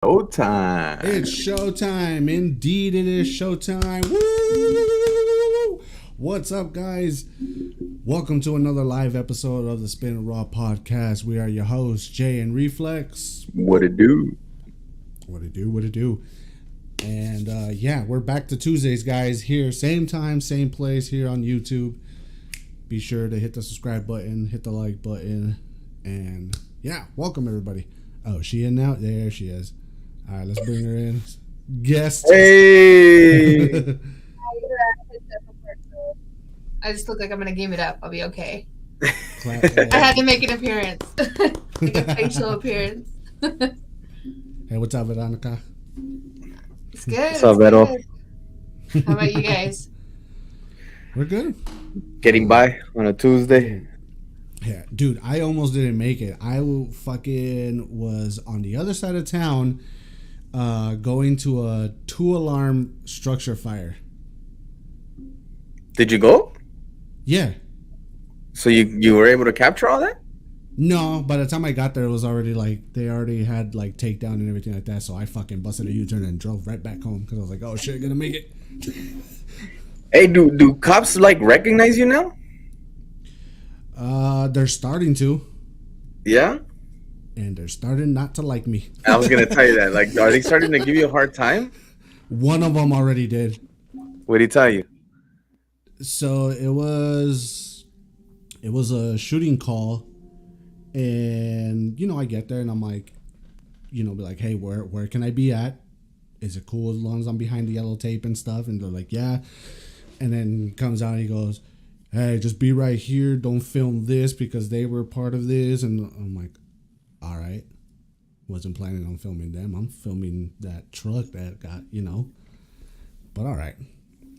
Showtime. It's showtime. Indeed, it is showtime. Woo! What's up, guys? Welcome to another live episode of the Spittin Raw podcast. We are your hosts, Jay and Reflex. What it do? What it do? What it do? And yeah, we're back to Tuesdays, guys. Here, same time, same place here on YouTube. Be sure to hit the subscribe button, hit the like button, and yeah, welcome everybody. Oh, she in now? There she is. All right, let's bring her in. Guest. Hey. I just look like I'm gonna game it up. I'll be okay. Clap. I had to make an appearance, like a facial appearance. Hey, what's up, Veronica? It's good. What's up, Vero? How about you guys? We're good. Getting by on a Tuesday. Yeah, dude, I almost didn't make it. I fucking was on the other side of town, going to a 2-alarm structure fire. Did you go? Yeah. So you were able to capture all that? No, by the time I got there, it was already like they already had like takedown and everything like that. So I fucking busted a U-turn and drove right back home because I was like, "Oh shit, gonna make it." Hey, do cops like recognize you now? They're starting to, Yeah. and they're starting not to like me. I was gonna tell you that. Like, are they starting to give you a hard time? One of them already did. What did he tell you? So it was a shooting call, and I get there and I'm like, be like, hey, where can I be at? Is it cool as long as I'm behind the yellow tape and stuff? And they're like, yeah. And then comes out and he goes, hey, just be right here. Don't film this because they were part of this. And I'm like, all right. Wasn't planning on filming them. I'm filming that truck that got, But all right.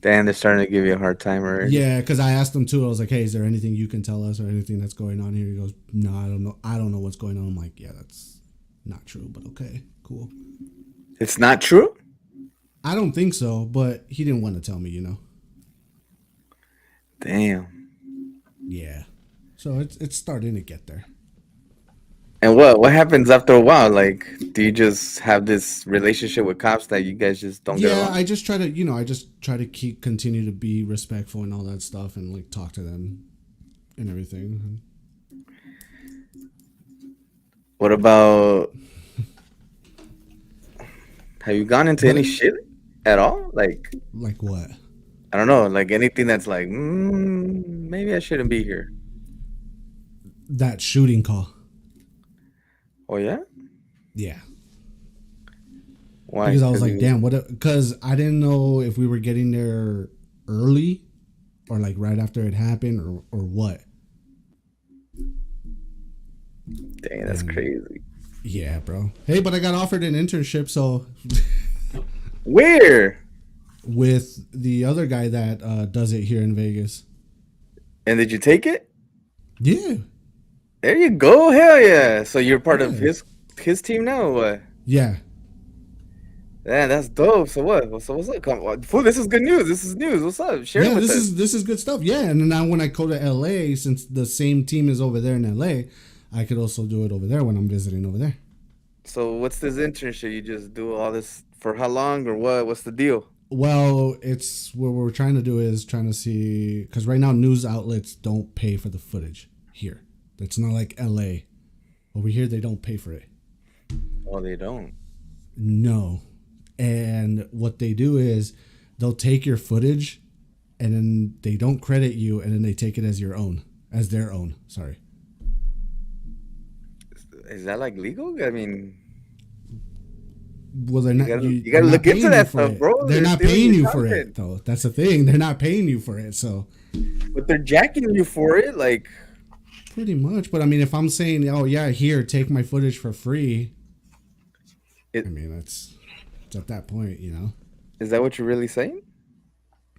Damn, they're starting to give you a hard time already. Yeah, because I asked him too. I was like, hey, is there anything you can tell us or anything that's going on here? He goes, no, I don't know. I don't know what's going on. I'm like, yeah, that's not true, but okay, cool. It's not true? I don't think so, but he didn't want to tell me, Damn. Yeah. So it's starting to get there. And what happens after a while? Like, do you just have this relationship with cops that you guys just don't get Yeah, along? I just try to continue to be respectful and all that stuff and like talk to them and everything. What about, have you gone into any shit at all? Like what? I don't know, like anything that's like, maybe I shouldn't be here. That shooting call. Oh yeah? Yeah. Why? Because I was like, damn, what? Because I didn't know if we were getting there early or like right after it happened or what. Dang, that's crazy. Yeah, bro. Hey, but I got offered an internship, so Where? with the other guy that does it here in Vegas. And did you take it? Yeah. There you go. Hell yeah. So you're part of Yeah. his team now or what? Yeah. Yeah, that's dope. So what? So what's up? Come on. Fool, this is good news. This is news. What's up? Share it Yeah, with this us. is good stuff. Yeah, and then now when I go to LA, since the same team is over there in LA, I could also do it over there when I'm visiting over there. So what's this internship? You just do all this for how long or what? What's the deal? Well, it's what we're trying to do is trying to see, because right now news outlets don't pay for the footage here. It's not like LA. Over here, they don't pay for it. Oh, they don't. No. And what they do is they'll take your footage and then they don't credit you and then they take it as your own, as their own. Sorry. Is that like legal? I mean, Well, they're not. you they're gotta not look into paying that you for stuff, it. bro. They're not stealing paying your you for content. it, though. That's the thing. They're not paying you for it. So But they're jacking you for it. Like, pretty much. But I mean, if I'm saying, oh yeah, here, take my footage for free. I mean, it's at that point, is that what you're really saying?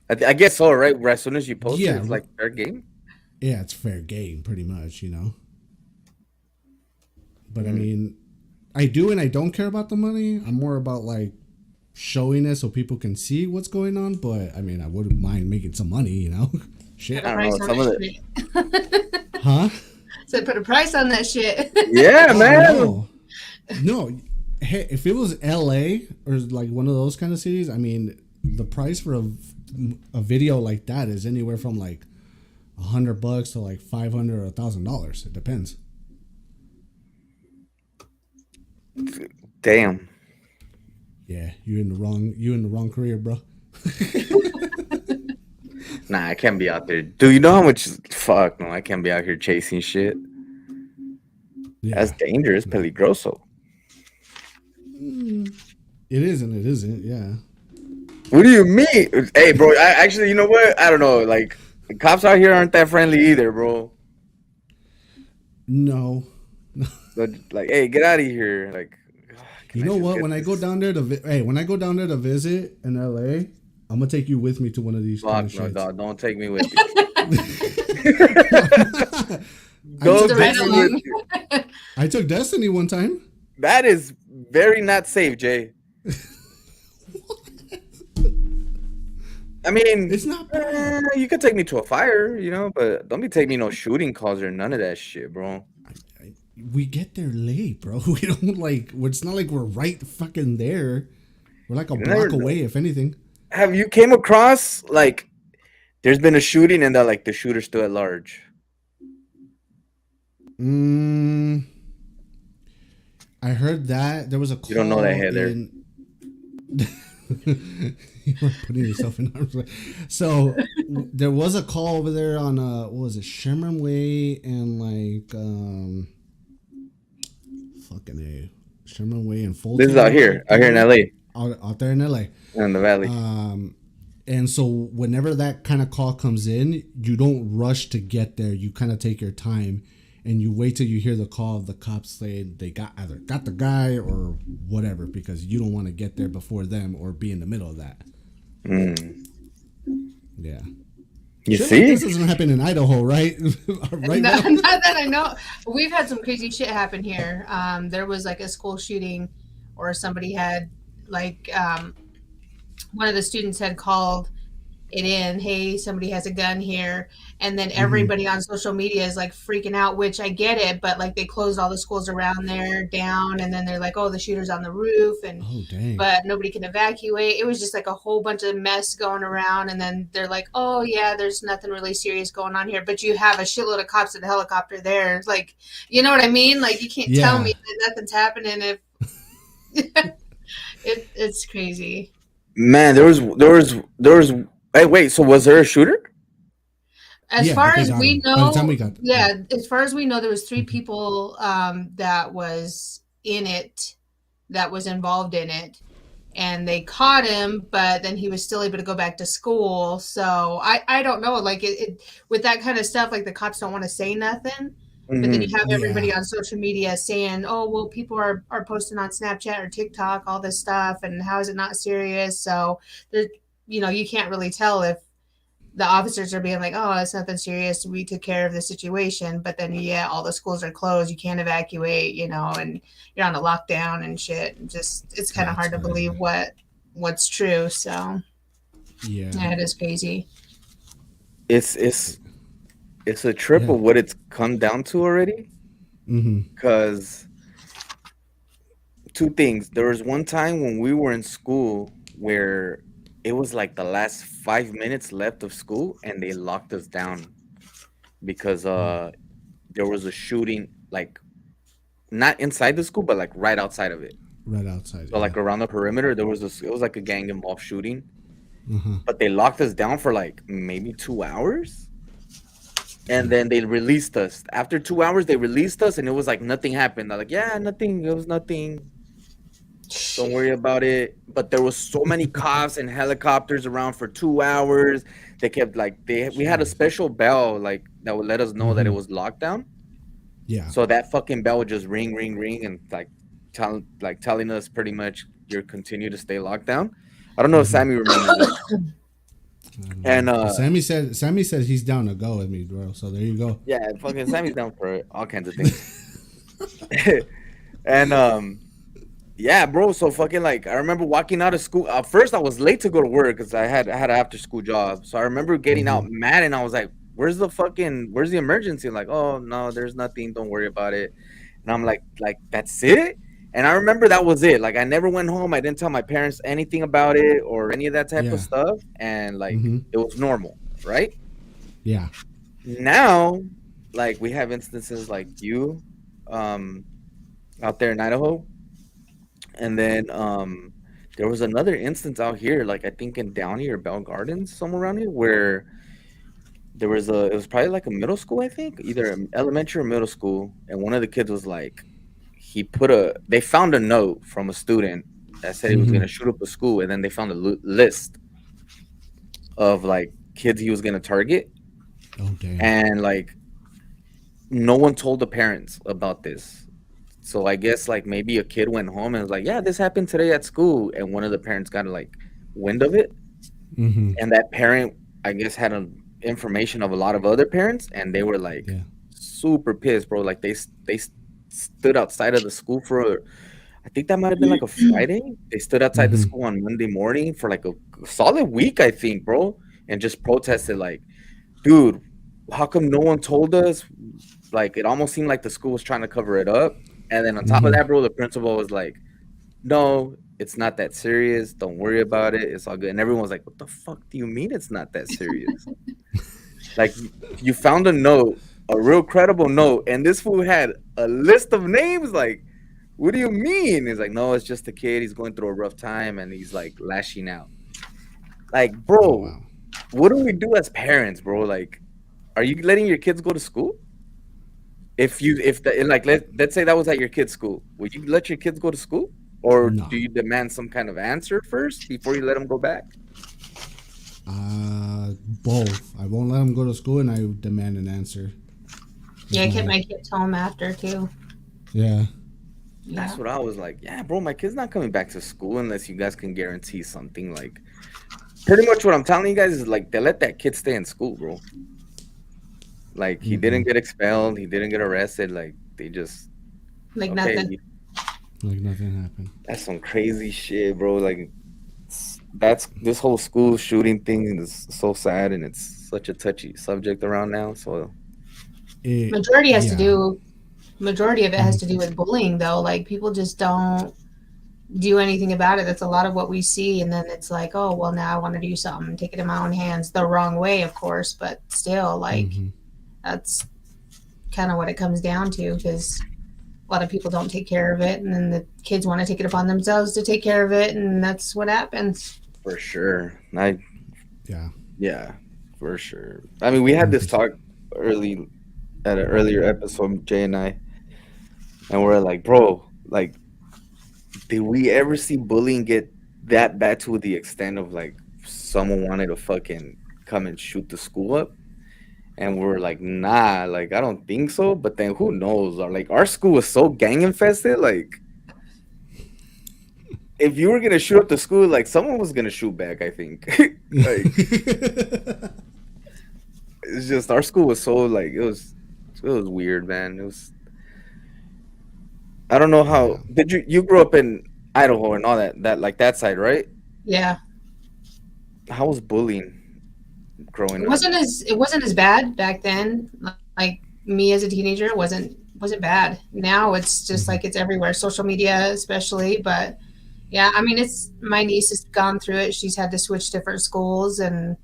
I guess so, right? As soon as you post it, Yeah. it's like fair game. Yeah, it's fair game, pretty much, But I mean, I do and I don't care about the money. I'm more about like showing it so people can see what's going on. But I mean, I wouldn't mind making some money, Shit. I don't know. Some of the Huh? So put a price on that shit. yeah, Oh, man. no. No, Hey, if it was L.A. or like one of those kind of cities, I mean, the price for a video like that is anywhere from like $100 to like 500 or $1,000. It depends. Damn. Yeah, you in the wrong career, bro. Nah, I can't be out there. Do you know how much? Fuck no, I can't be out here chasing shit. That's Yeah, dangerous, peligroso. it is and it isn't. Yeah. What do you mean? Hey, bro. Actually, you know what? I don't know. Like, the cops out here aren't that friendly either, bro. No. But like, hey, get out of here. Like, can You I know just what? get When I go this? down there to when I go down there to visit in LA, I'm gonna take you with me to one of these kind of Fuck no, shits. dog. Don't take me with you. I Just took Don't to ride take me with Destiny. along. you. I took Destiny one time. That is very not safe, Jay. I mean, It's not bad. you could take me to a fire, but don't be taking me no shooting calls or none of that shit, bro. We get there late, bro. We don't like. It's not like we're right fucking there. We're like a You never block know. away, if anything. Have you came across like there's been a shooting and that like the shooter's still at large? Mm, I heard that there was a You don't know that, call Heather. in. You were putting yourself in harm's way. So there was a call over there on what was it, Sherman Way and like fucking a Sherman Way and This is Fulton out here in LA, out there in LA. in the valley. And so whenever that kind of call comes in, you don't rush to get there. You kind of take your time and you wait till you hear the call of the cops saying they either got the guy or whatever, because you don't want to get there before them or be in the middle of that. Mm. Yeah. You Shit see? like this doesn't happen in Idaho, right? Right Not, now. not that I know. We've had some crazy shit happen here. There was like a school shooting, or somebody had like one of the students had called it in, hey, somebody has a gun here, and then Mm-hmm. everybody on social media is like freaking out, which I get it, but like they closed all the schools around there down, and then they're like, oh, the shooter's on the roof, and Oh dang. but nobody can evacuate. It was just like a whole bunch of mess going around, and then they're like, oh yeah, there's nothing really serious going on here, but you have a shitload of cops in a helicopter there, like, you know what I mean? Like, you can't tell Yeah. me that nothing's happening if it's crazy. Man, there was. Hey, wait. So was there a shooter? As Yeah, far but they as got we him. By the time we know, got yeah, as far as we know, there was three people that was in it, that was involved in it, and they caught him, but then he was still able to go back to school. So I don't know, like with that kind of stuff, like the cops don't want to say nothing, but then you Hmm. have yeah. everybody on social media saying, oh well, people are posting on Snapchat or TikTok all this stuff, and how is it not serious? So there, you can't really tell if the officers are being like, oh, it's nothing serious. We took care of the situation. But then, yeah, all the schools are closed. You can't evacuate, and you're on a lockdown and shit. And just, it's kind of That's hard to believe crazy. what's true. So, Yeah. yeah, it is crazy. It's it's it's a trip Yeah. of what it's come down to already. Mm-hmm. Cause two things. There was one time when we were in school where it was like the last 5 minutes left of school, and they locked us down because there was a shooting, like not inside the school, but like right outside of it. Right outside, So yeah. like around the perimeter, it was like a gang involved shooting, Uh-huh. but they locked us down for like maybe 2 hours, and then they released us. After 2 hours, they released us, and it was like nothing happened. They're like, yeah, nothing. It was nothing. Don't Shit. worry about it. But there was so many cops and helicopters around for 2 hours. They kept like we had a Jeez. special bell like that would let us know that it Mm-hmm. was lockdown. Yeah. So that fucking bell would just ring, ring, ring, and telling us pretty much you're continue to stay locked down. I don't know if Mm-hmm. Sammy remembers it. I don't know. And But Sammy said he's down to go with me, bro. So there you go. yeah, fucking Sammy's down for all kinds of things. And yeah, bro. So fucking like I remember walking out of school. At first, I was late to go to work because I had an after school job. So I remember getting Mm-hmm. out mad, and I was like, where's the emergency?" Like, oh no, there's nothing. Don't worry about it. And I'm like that's it. And I remember that was it. Like I never went home. I didn't tell my parents anything about it or any of that type of Yeah. stuff. And like Mm-hmm. it was normal, right? Yeah. Now, like we have instances like you, um, out there in Idaho, and then there was another instance out here, like I think in Downey or Bell Gardens, somewhere around here, where there was a it was probably like a middle school, I think, either elementary or middle school, and one of the kids was like, they found a note from a student that said he was Mm-hmm. gonna shoot up a school, and then they found a list of like kids he was gonna target, Oh damn. and like no one told the parents about this. So I guess like maybe a kid went home and was like, "Yeah, this happened today at school," and one of the parents got like wind of it, Mm-hmm. and that parent I guess had information of a lot of other parents, and they were like Yeah. super pissed, bro. Like stood outside of the school for, I think that might have been like a Friday. They stood outside the Mm-hmm. school on Monday morning for like a solid week, I think, bro, and just protested like, dude, how come no one told us? Like it almost seemed like the school was trying to cover it up. And then on top of Mm-hmm. that, bro, the principal was like, "No, it's not that serious. Don't worry about it. It's all good." And everyone was like, "What the fuck do you mean it's not that serious? Like you found a note, a real credible note, and this fool had a list of names. Like, what do you mean?" He's like, "No, it's just a kid. He's going through a rough time, and he's like lashing out." Like, Oh bro, wow. what do we do as parents, bro? Like, are you letting your kids go to school? If the like let's say that was at your kid's school, would you let your kids go to school, or No. do you demand some kind of answer first before you let them go back? Both. I won't let them go to school, and I demand an answer. Yeah, If I kept my my kids home after too. yeah. Yeah. That's what I was like. Yeah, bro, my kid's not coming back to school unless you guys can guarantee something. Like, pretty much what I'm telling you guys is like they let that kid stay in school, bro. Like he Mm-hmm. didn't get expelled, he didn't get arrested. Like they just Like okay, nothing. Like nothing happened. that's some crazy shit, bro. Like that's this whole school shooting thing is so sad, and it's such a touchy subject around now. So It Majority has to yeah. do majority of it has Mm-hmm. to do with bullying though. Like people just don't do anything about it. That's a lot of what we see, and then it's like, oh well, now I want to do something, take it in my own hands, the wrong way, of course, but still, like Mm-hmm. that's kind of what it comes down to because a lot of people don't take care of it, and then the kids want to take it upon themselves to take care of it, and that's what happens. for sure, I Yeah. yeah, for sure. I mean, we had No, this for sure. talk early at an earlier episode, Jay and we're like, bro, like, did we ever see bullying get that bad to the extent of like someone wanted to fucking come and shoot the school up? And we're like, nah, like I don't think so. But then who knows? Or like our school was so gang infested, like if you were gonna shoot up the school, like someone was gonna shoot back, I think. Like it's just our school was so like it was weird, man. It was I don't know Yeah. how did you grew up in Idaho and all that like that side, right? Yeah, How was bullying growing up? it wasn't as bad back then. Like me as a teenager wasn't bad. Now it's just like Mm-hmm. it's everywhere, social media especially. But yeah, I mean, it's my niece has gone through it. She's had to switch different schools, and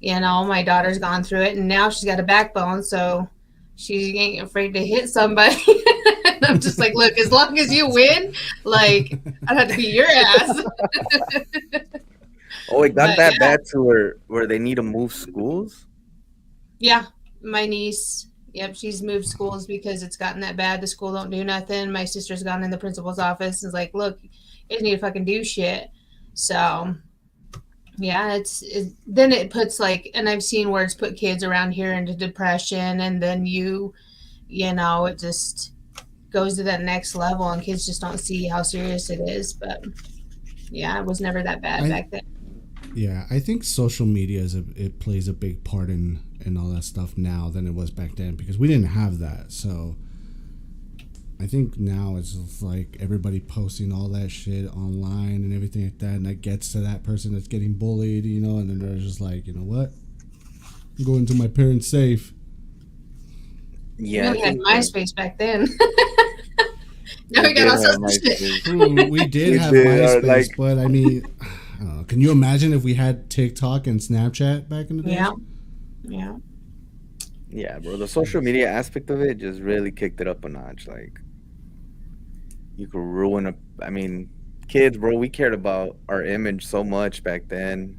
my daughter's gone through it, and now she's got a backbone, so she ain't afraid to hit somebody. And I'm just like, look, as long as you win, like I'd have to beat your ass. Oh, it got But that yeah, bad to where they need to move schools? yeah, my niece, yep, she's moved schools because it's gotten that bad. The school don't do nothing. My sister's gone in the principal's office and is like, look, you guys need to fucking do shit. So yeah, then it puts like, and I've seen where it's put kids around here into depression, and then it just goes to that next level, and kids just don't see how serious it is. But yeah, it was never that bad I back then. yeah. I think social media it plays a big part in all that stuff now than it was back then because we didn't have that. So I think now it's just like everybody posting all that shit online and everything like that, and that gets to that person that's getting bullied, and then they're just like, you know what, I'm going to my parents' safe. We Yeah, I only had think MySpace back then. Now We we got did all have sorts of MySpace. shit. Ooh, we did We have did. MySpace, Like, but I mean, I don't know. Can you imagine if we had TikTok and Snapchat back in the days? Yeah, yeah. yeah, bro. The social media aspect of it just really kicked it up a notch. Like, you could ruin a. I mean, kids, bro. We cared about our image so much back then,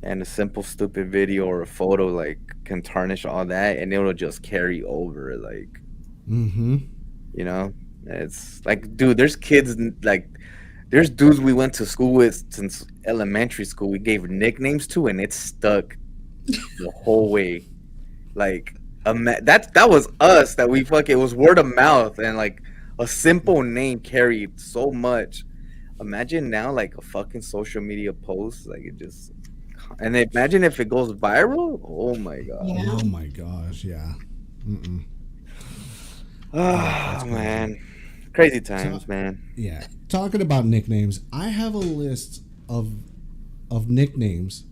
and a simple, stupid video or a photo like can tarnish all that, and it'll just carry over. Like, Mm-hmm. you know, it's like, dude. There's kids like. There's dudes we went to school with since elementary school. We gave nicknames to, and it stuck the whole way. Like that was us that we fucking it was word of mouth and like a simple name carried so much. Imagine now like a fucking social media post like it just and imagine if it goes viral. Oh my god. Yeah. Oh my gosh, yeah. Mm-mm. Ah That's crazy. man, crazy So times, man. yeah, talking about nicknames, I have a list of nicknames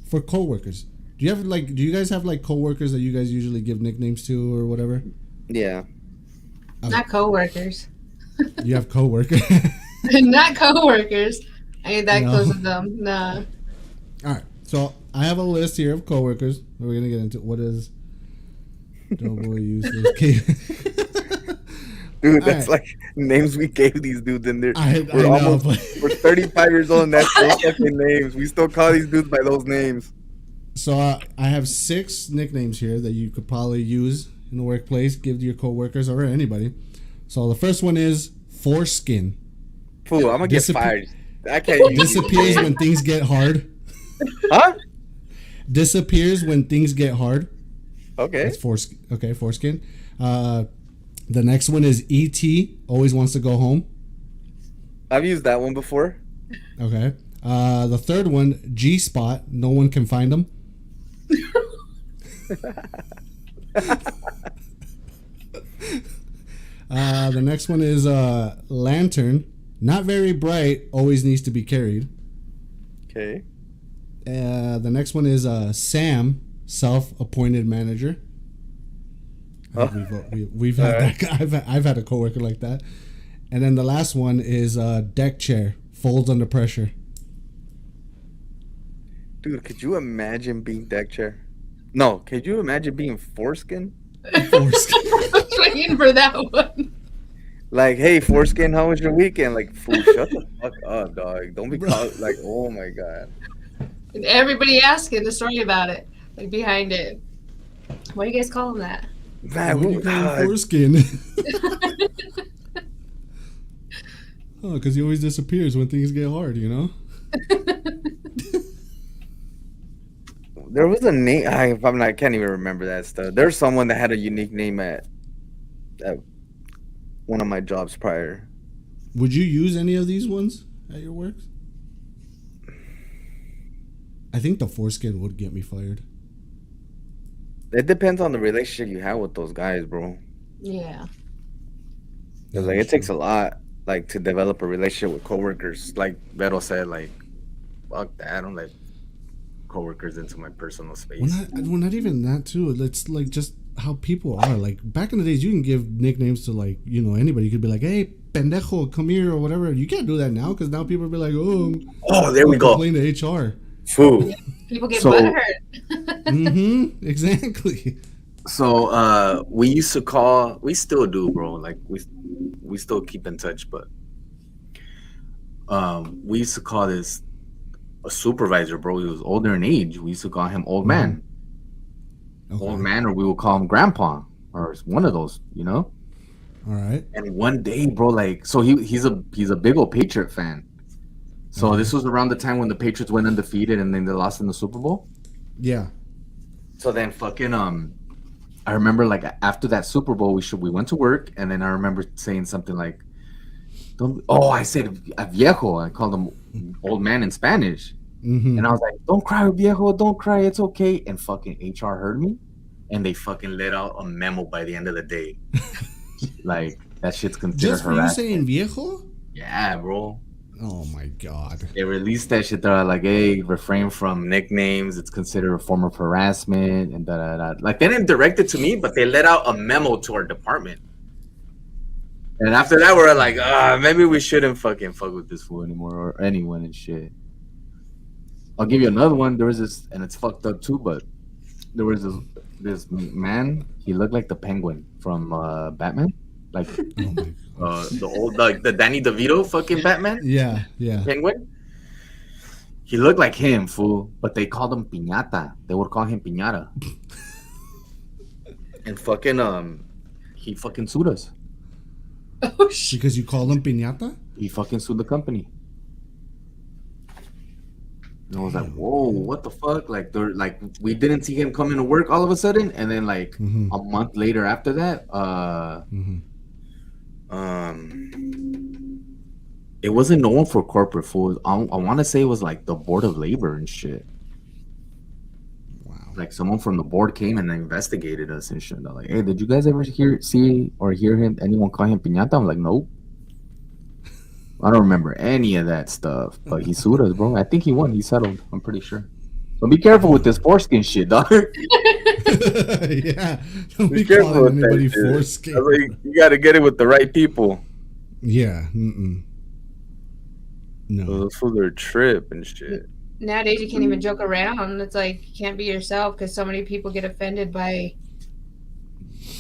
for coworkers. Do you have like? Do you guys have like coworkers that you guys usually give nicknames to or whatever? Yeah, Okay, Not coworkers. you have coworkers. Not coworkers. I ain't that No. close with them. Nah. All right, so I have a list here of coworkers. We're gonna get into what is double useless. dude, All that's right, like names we gave these dudes, and they're I we're know, almost but we're 35 years old, and that's their fucking names. We still call these dudes by those names. so I have 6 nicknames here that you could probably use in the workplace, give to your coworkers or anybody. So the first one is foreskin. Fool, I'm gonna get Disappear- fired. I can't use these Disappears names. when things get hard. Huh? Disappears when things get hard. Okay. That's foreskin. Okay, foreskin. The next one is ET. Always wants to go home. I've used that one before. Okay. The third one, G spot. No one can find him. The next one is lantern. Not very bright. Always needs to be carried. Okay. The next one is Sam, self-appointed manager. I think we've had Alright. that guy. I've had a coworker like that. And then the last one is deck chair, folds under pressure. Dude, could you imagine being deck chair? No, could you imagine being foreskin? Foreskin. I was waiting for that one. Like, hey, foreskin, how was your weekend? Like, fool, shut the fuck up, dog. Don't be Bro. called like, oh my god. And everybody asking the story about it, like behind it. Why do you guys call him that? Man, What do you call God. foreskin? Oh, because he always disappears when things get hard, you know? There was a name. I can't even remember that stuff. There's someone that had a unique name at one of my jobs prior. Would you use any of these ones at your work? I think the foreskin would get me fired. It depends on the relationship you have with those guys, bro. Yeah. Because like it takes a lot, like to develop a relationship with coworkers. Like Beto said, like fuck that. I don't let coworkers into my personal space. Well, not even that too. It's like just how people are. Like back in the days, you can give nicknames to like anybody. You could be like, "Hey, pendejo, come here" or whatever. You can't do that now because now people be like, "Oh, Oh, there we go. complain to HR." Food. People get So- butthurt. Mm-hmm. Exactly. So we used to call. We still do, bro. Like we still keep in touch, but we used to call this a supervisor, bro. He was older in age. We used to call him old man. Okay. Old man, or we would call him grandpa, or one of those, you know. All right. And one day, bro, like, so he's a big old Patriot fan. So this was around the time when the Patriots went undefeated and then they lost in the Super Bowl. Yeah. So then fucking I remember like after that Super Bowl we went to work, and then I remember saying something like, I said viejo. I called him old man in Spanish. Mm-hmm. And I was like, don't cry, viejo, don't cry, it's okay. And fucking HR heard me, and they fucking let out a memo by the end of the day. Like, that shit's considered Just for you harassment. saying viejo? Yeah, bro. Oh my god. They released that shit. They're like, hey, refrain from nicknames. It's considered a form of harassment and da da da. Like, they didn't direct it to me, but they let out a memo to our department. And after that, we're like, maybe we shouldn't fucking fuck with this fool anymore or anyone and shit. I'll give you another one. There was this, and it's fucked up too, but there was this man. He looked like the Penguin from Batman, like Oh my god. the old like the Danny DeVito fucking Batman Yeah, yeah. Penguin. He looked like him, fool, but they called him Piñata. They would call him Piñata. And fucking he fucking sued us. Oh shit. Because you call them piñata? He fucking sued the company. And I was like, whoa, what the fuck? Like they're like we didn't see him coming to work all of a sudden, and then like Mm-hmm. a month later after that, Mm-hmm. it wasn't no one for corporate food. I want to say it was like the board of labor and shit. Wow. Like someone from the board came and investigated us and shit. They're like, hey, did you guys ever see or hear him? Anyone call him piñata? I'm like, nope. I don't remember any of that stuff. But he sued us, bro. I think he won. He settled. I'm pretty sure. So be careful with this foreskin shit, dog. Yeah. Don't Be be careful calling with that anybody shit. foreskin. I was like, you got to get it with the right people. Yeah. Mm-mm. No. Those fools are a trip and shit. Nowadays, you can't even joke around. It's like you can't be yourself because so many people get offended by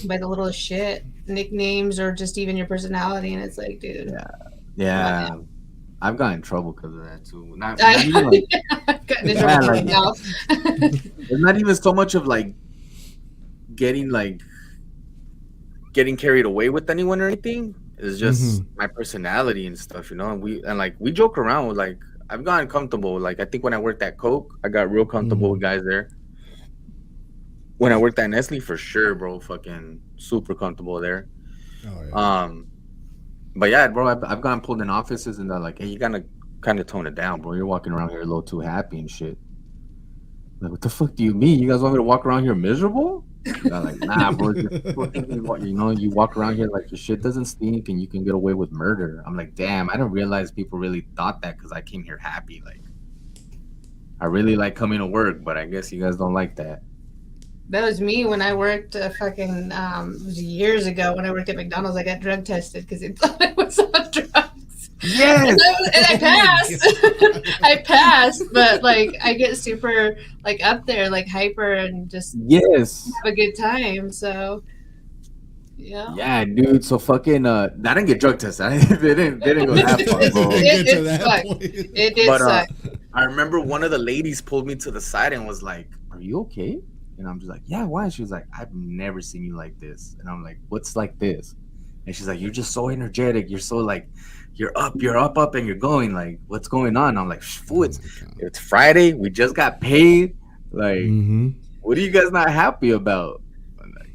the littlest shit, nicknames, or just even your personality. And it's like, dude, Yeah. I've gotten in trouble because of that too. Not I even like, got in Yeah, trouble like- now. it's not even so much of like getting carried away with anyone or anything. It's just my personality and stuff, you know. And we joke around with like I've gotten comfortable. Like I think when I worked at Coke, I got real comfortable with guys there. When I worked at Nestle, for sure, bro, fucking super comfortable there. Oh, yeah. But yeah, bro, I've gotten pulled in offices and they're like, hey, you gotta kind of tone it down, bro. You're walking around here a little too happy and shit. Like, what the fuck do you mean? You guys want me to walk around here miserable? And I'm like, nah, bro. You walk around here like your shit doesn't stink and you can get away with murder. I'm like, damn, I didn't realize people really thought that because I came here happy. Like, I really like coming to work, but I guess you guys don't like that. That was me when I worked fucking it was years ago when I worked at McDonald's. I got drug tested because they thought I was on drugs. Yes. And I passed. I passed, but like I get super like up there, like hyper, and just Yes. have a good time. So yeah. Yeah, dude. So fucking I didn't get drug tested. they didn't go that far, bro. It Get to did that suck. point. It did But suck. I remember one of the ladies pulled me to the side and was like, "Are you okay?" And I'm just like, "Yeah, why?" She was like, "I've never seen you like this." And I'm like, "What's like this?" And she's like, "You're just so energetic. You're so like, you're up, and you're going. Like, what's going on?" I'm like, "Fool, it's Friday. We just got paid. Like, Mm-hmm. what are you guys not happy about?" I'm like,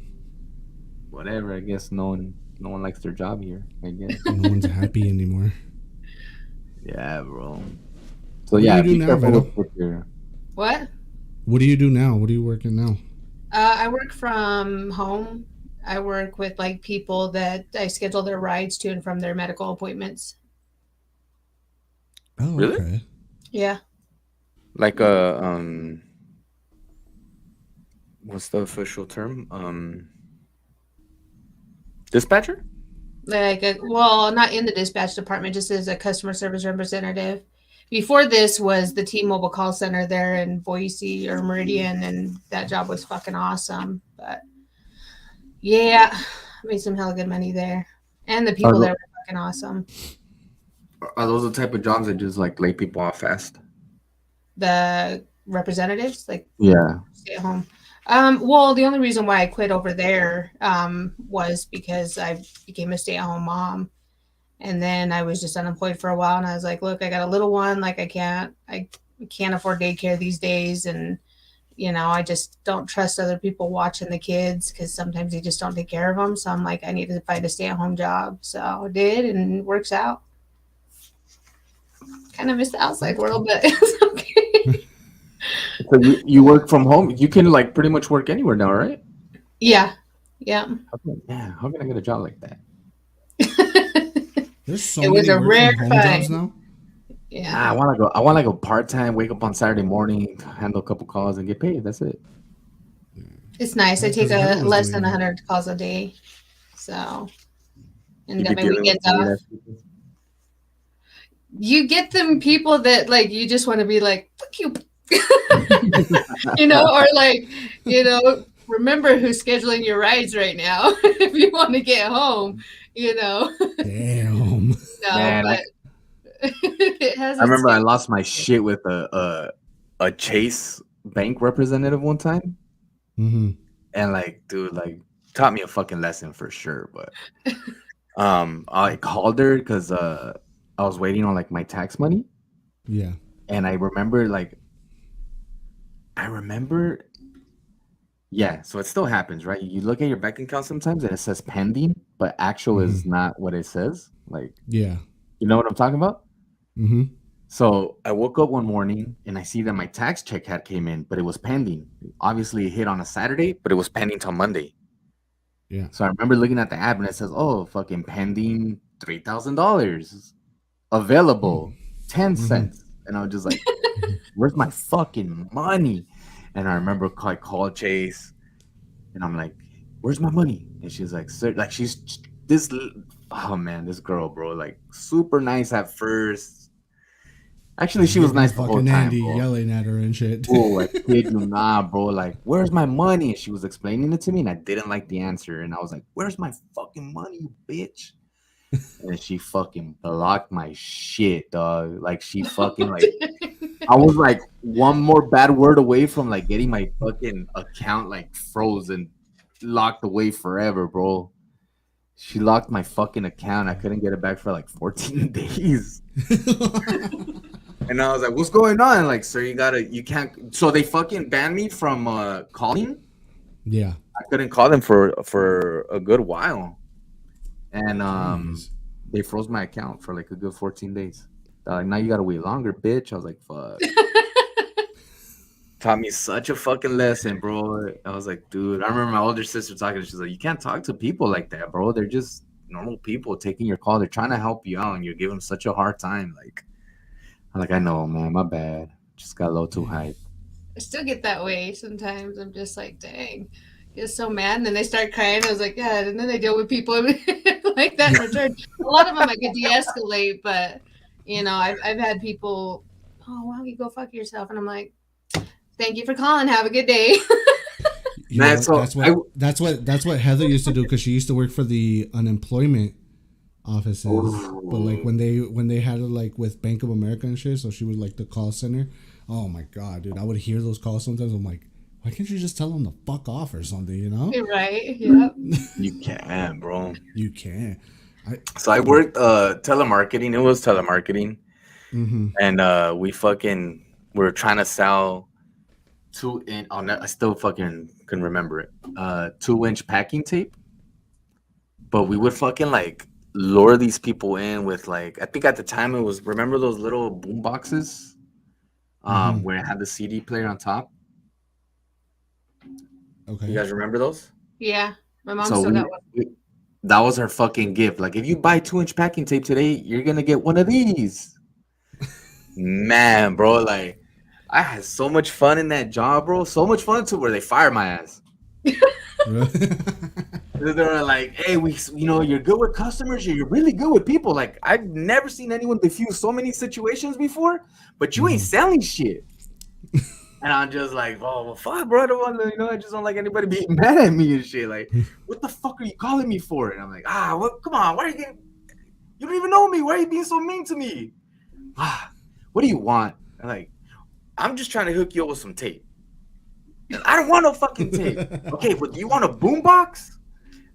whatever. I guess no one likes their job here. I guess. No one's happy anymore. Yeah, bro. So What do yeah, you do be now, careful Vito? with your. What? What do you do now? What are you working now? I work from home. I work with like people that I schedule their rides to and from their medical appointments. Oh, Really? okay. Yeah. Like a what's the official term? Dispatcher? Like, well, not in the dispatch department, just as a customer service representative. Before this was the T-Mobile call center there in Boise or Meridian, and that job was fucking awesome. But yeah, I made some hella good money there, and the people there were fucking awesome. Are those the type of jobs that just like lay people off fast? The representatives, like, Yeah. stay at home. Well, the only reason why I quit over there was because I became a stay-at-home mom, and then I was just unemployed for a while. And I was like, "Look, I got a little one. Like, I can't afford daycare these days, and I just don't trust other people watching the kids because sometimes they just don't take care of them. So I'm like, I need to find a stay-at-home job. So I did, and it works out. Kind of miss the outside world, but it's okay. So you work from home. You can like pretty much work anywhere now, right? Yeah. How can I get a job like that? There's so It many was a work rare from home jobs find. now. Yeah. I want to go part time. Wake up on Saturday morning, handle a couple calls, and get paid. That's it. It's nice. I Yeah, take 'cause everyone's less doing than that. 100 calls a day. So and You got be my dealing with weekends weird off. ass people. You get them people that like you just want to be like, fuck you, or like, remember who's scheduling your rides right now if you want to get home, you know. Damn. No, Man, but it has I its remember I good. lost my shit with a Chase bank representative one time, Mm-hmm. and like, dude, like, taught me a fucking lesson for sure. But I called her because I was waiting on like my tax money, Yeah. and I remember, yeah. So it still happens, right? You look at your bank account sometimes, and it says pending, but actual Mm-hmm. is not what it says. Like, Yeah. you know what I'm talking about? Mm-hmm. So I woke up one morning and I see that my tax check had came in, but it was pending. Obviously, it hit on a Saturday, but it was pending till Monday. Yeah. So I remember looking at the app and it says, "Oh, fucking pending $3,000 available, ten Mm-hmm. cents." And I was just like, "Where's my fucking money?" And I remember I called Chase and I'm like, "Where's my money?" And she's like, "Sir," like this. Oh man, this girl, bro, like super nice at first. Actually, she Here was comes nice the whole fucking time, Andy bro. yelling at her and shit. Oh, I kid you not, bro. Like, where's my money? And she was explaining it to me, and I didn't like the answer. And I was like, "Where's my fucking money, you bitch?" And then she fucking blocked my shit, dog. Like, she fucking like, I was like one more bad word away from like getting my fucking account like frozen, locked away forever, bro. She locked my fucking account. I couldn't get it back for like 14 days. And I was like, "What's going on?" Like, "Sir, you can't." So they fucking banned me from calling. Yeah. I couldn't call them for a good while, and Jeez. they froze my account for like a good 14 days. They're like, "Now you gotta wait longer, bitch." I was like, "Fuck." Taught me such a fucking lesson, bro. I was like, dude. I remember my older sister talking. She's like, "You can't talk to people like that, bro. They're just normal people taking your call. They're trying to help you out, and you're giving them such a hard time." Like, I'm like, "I know, man. My bad. Just got a little too Yeah. hype." I still get that way sometimes. I'm just like, dang, get so mad, and then they start crying. I was like, yeah, and then they deal with people like that in return. A lot of them I could de-escalate, but I've had people, oh, why don't you go fuck yourself? And I'm like, thank you for calling. Have a good day. You know Man, what? so That's what that's what Heather used to do because she used to work for the unemployment offices. But like Ooh. when they had it like with Bank of America and shit, so she was like the call center. Oh my god, dude! I would hear those calls sometimes. I'm like, why can't you just tell them to fuck off or something? You know? Right? Yep. You can, bro. You can. I. So I But. worked telemarketing. It was telemarketing, Mm-hmm. and we were trying to sell 2 inch. Oh, no, I still fucking can remember it. 2 inch packing tape, but we would fucking like lure these people in with like, I think at the time it was, remember those little boom boxes Mm-hmm. where it had the CD player on top. You Okay. guys remember those? Yeah. My mom So still got one. we that was our fucking gift. Like, if you buy 2 inch packing tape today, you're gonna get one of these. Man, bro, like I had so much fun in that job, bro. So much fun to where they fired my ass. They were like, "Hey, you're good with customers. You're really good with people. Like, I've never seen anyone diffuse so many situations before, but you ain't Mm-hmm. selling shit." And I'm just like, "Oh, well, fuck, bro. I don't want to, I just don't like anybody being mad at me and shit. Like, what the fuck are you calling me for?" And I'm like, "Well, come on. Why are you getting? You don't even know me. Why are you being so mean to me? What do you want?" And like, "I'm just trying to hook you up with some tape." "I don't want no fucking tape." "Okay, but do you want a boombox?"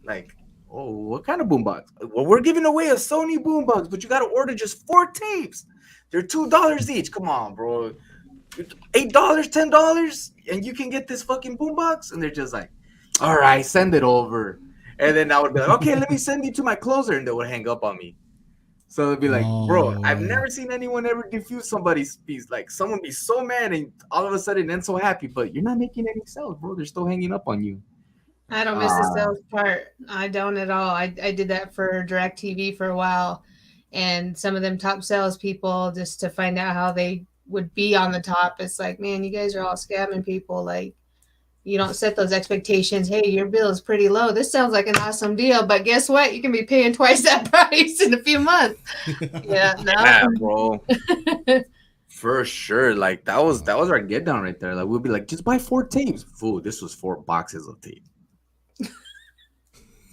Like, "Oh, what kind of boombox?" "Well, we're giving away a Sony boombox, but you got to order just 4 tapes. They're $2 each. Come on, bro. $8, $10, and you can get this fucking boombox." And they're just like, "All right, send it over." And then I would be like, "Okay, let me send you to my closer," and they would hang up on me. So they'd be like, "Bro, Oh I've yeah. never seen anyone ever diffuse somebody's piece. Like, someone be so mad and all of a sudden then so happy, but you're not making any sales, bro. They're still hanging up on you." I don't miss the Ah, sales part. I don't at all. I did that for DirecTV for a while, and some of them top salespeople just to find out how they would be on the top. It's like, man, you guys are all scamming people. Like, You don't set those expectations. Hey, your bill is pretty low. This sounds like an awesome deal, but guess what? You can be paying twice that price in a few months. Yeah, no. Yeah, bro. For sure. Like that was our get down right there. Like we'd be like, just buy 4 tapes. Fool, this was 4 boxes of tape.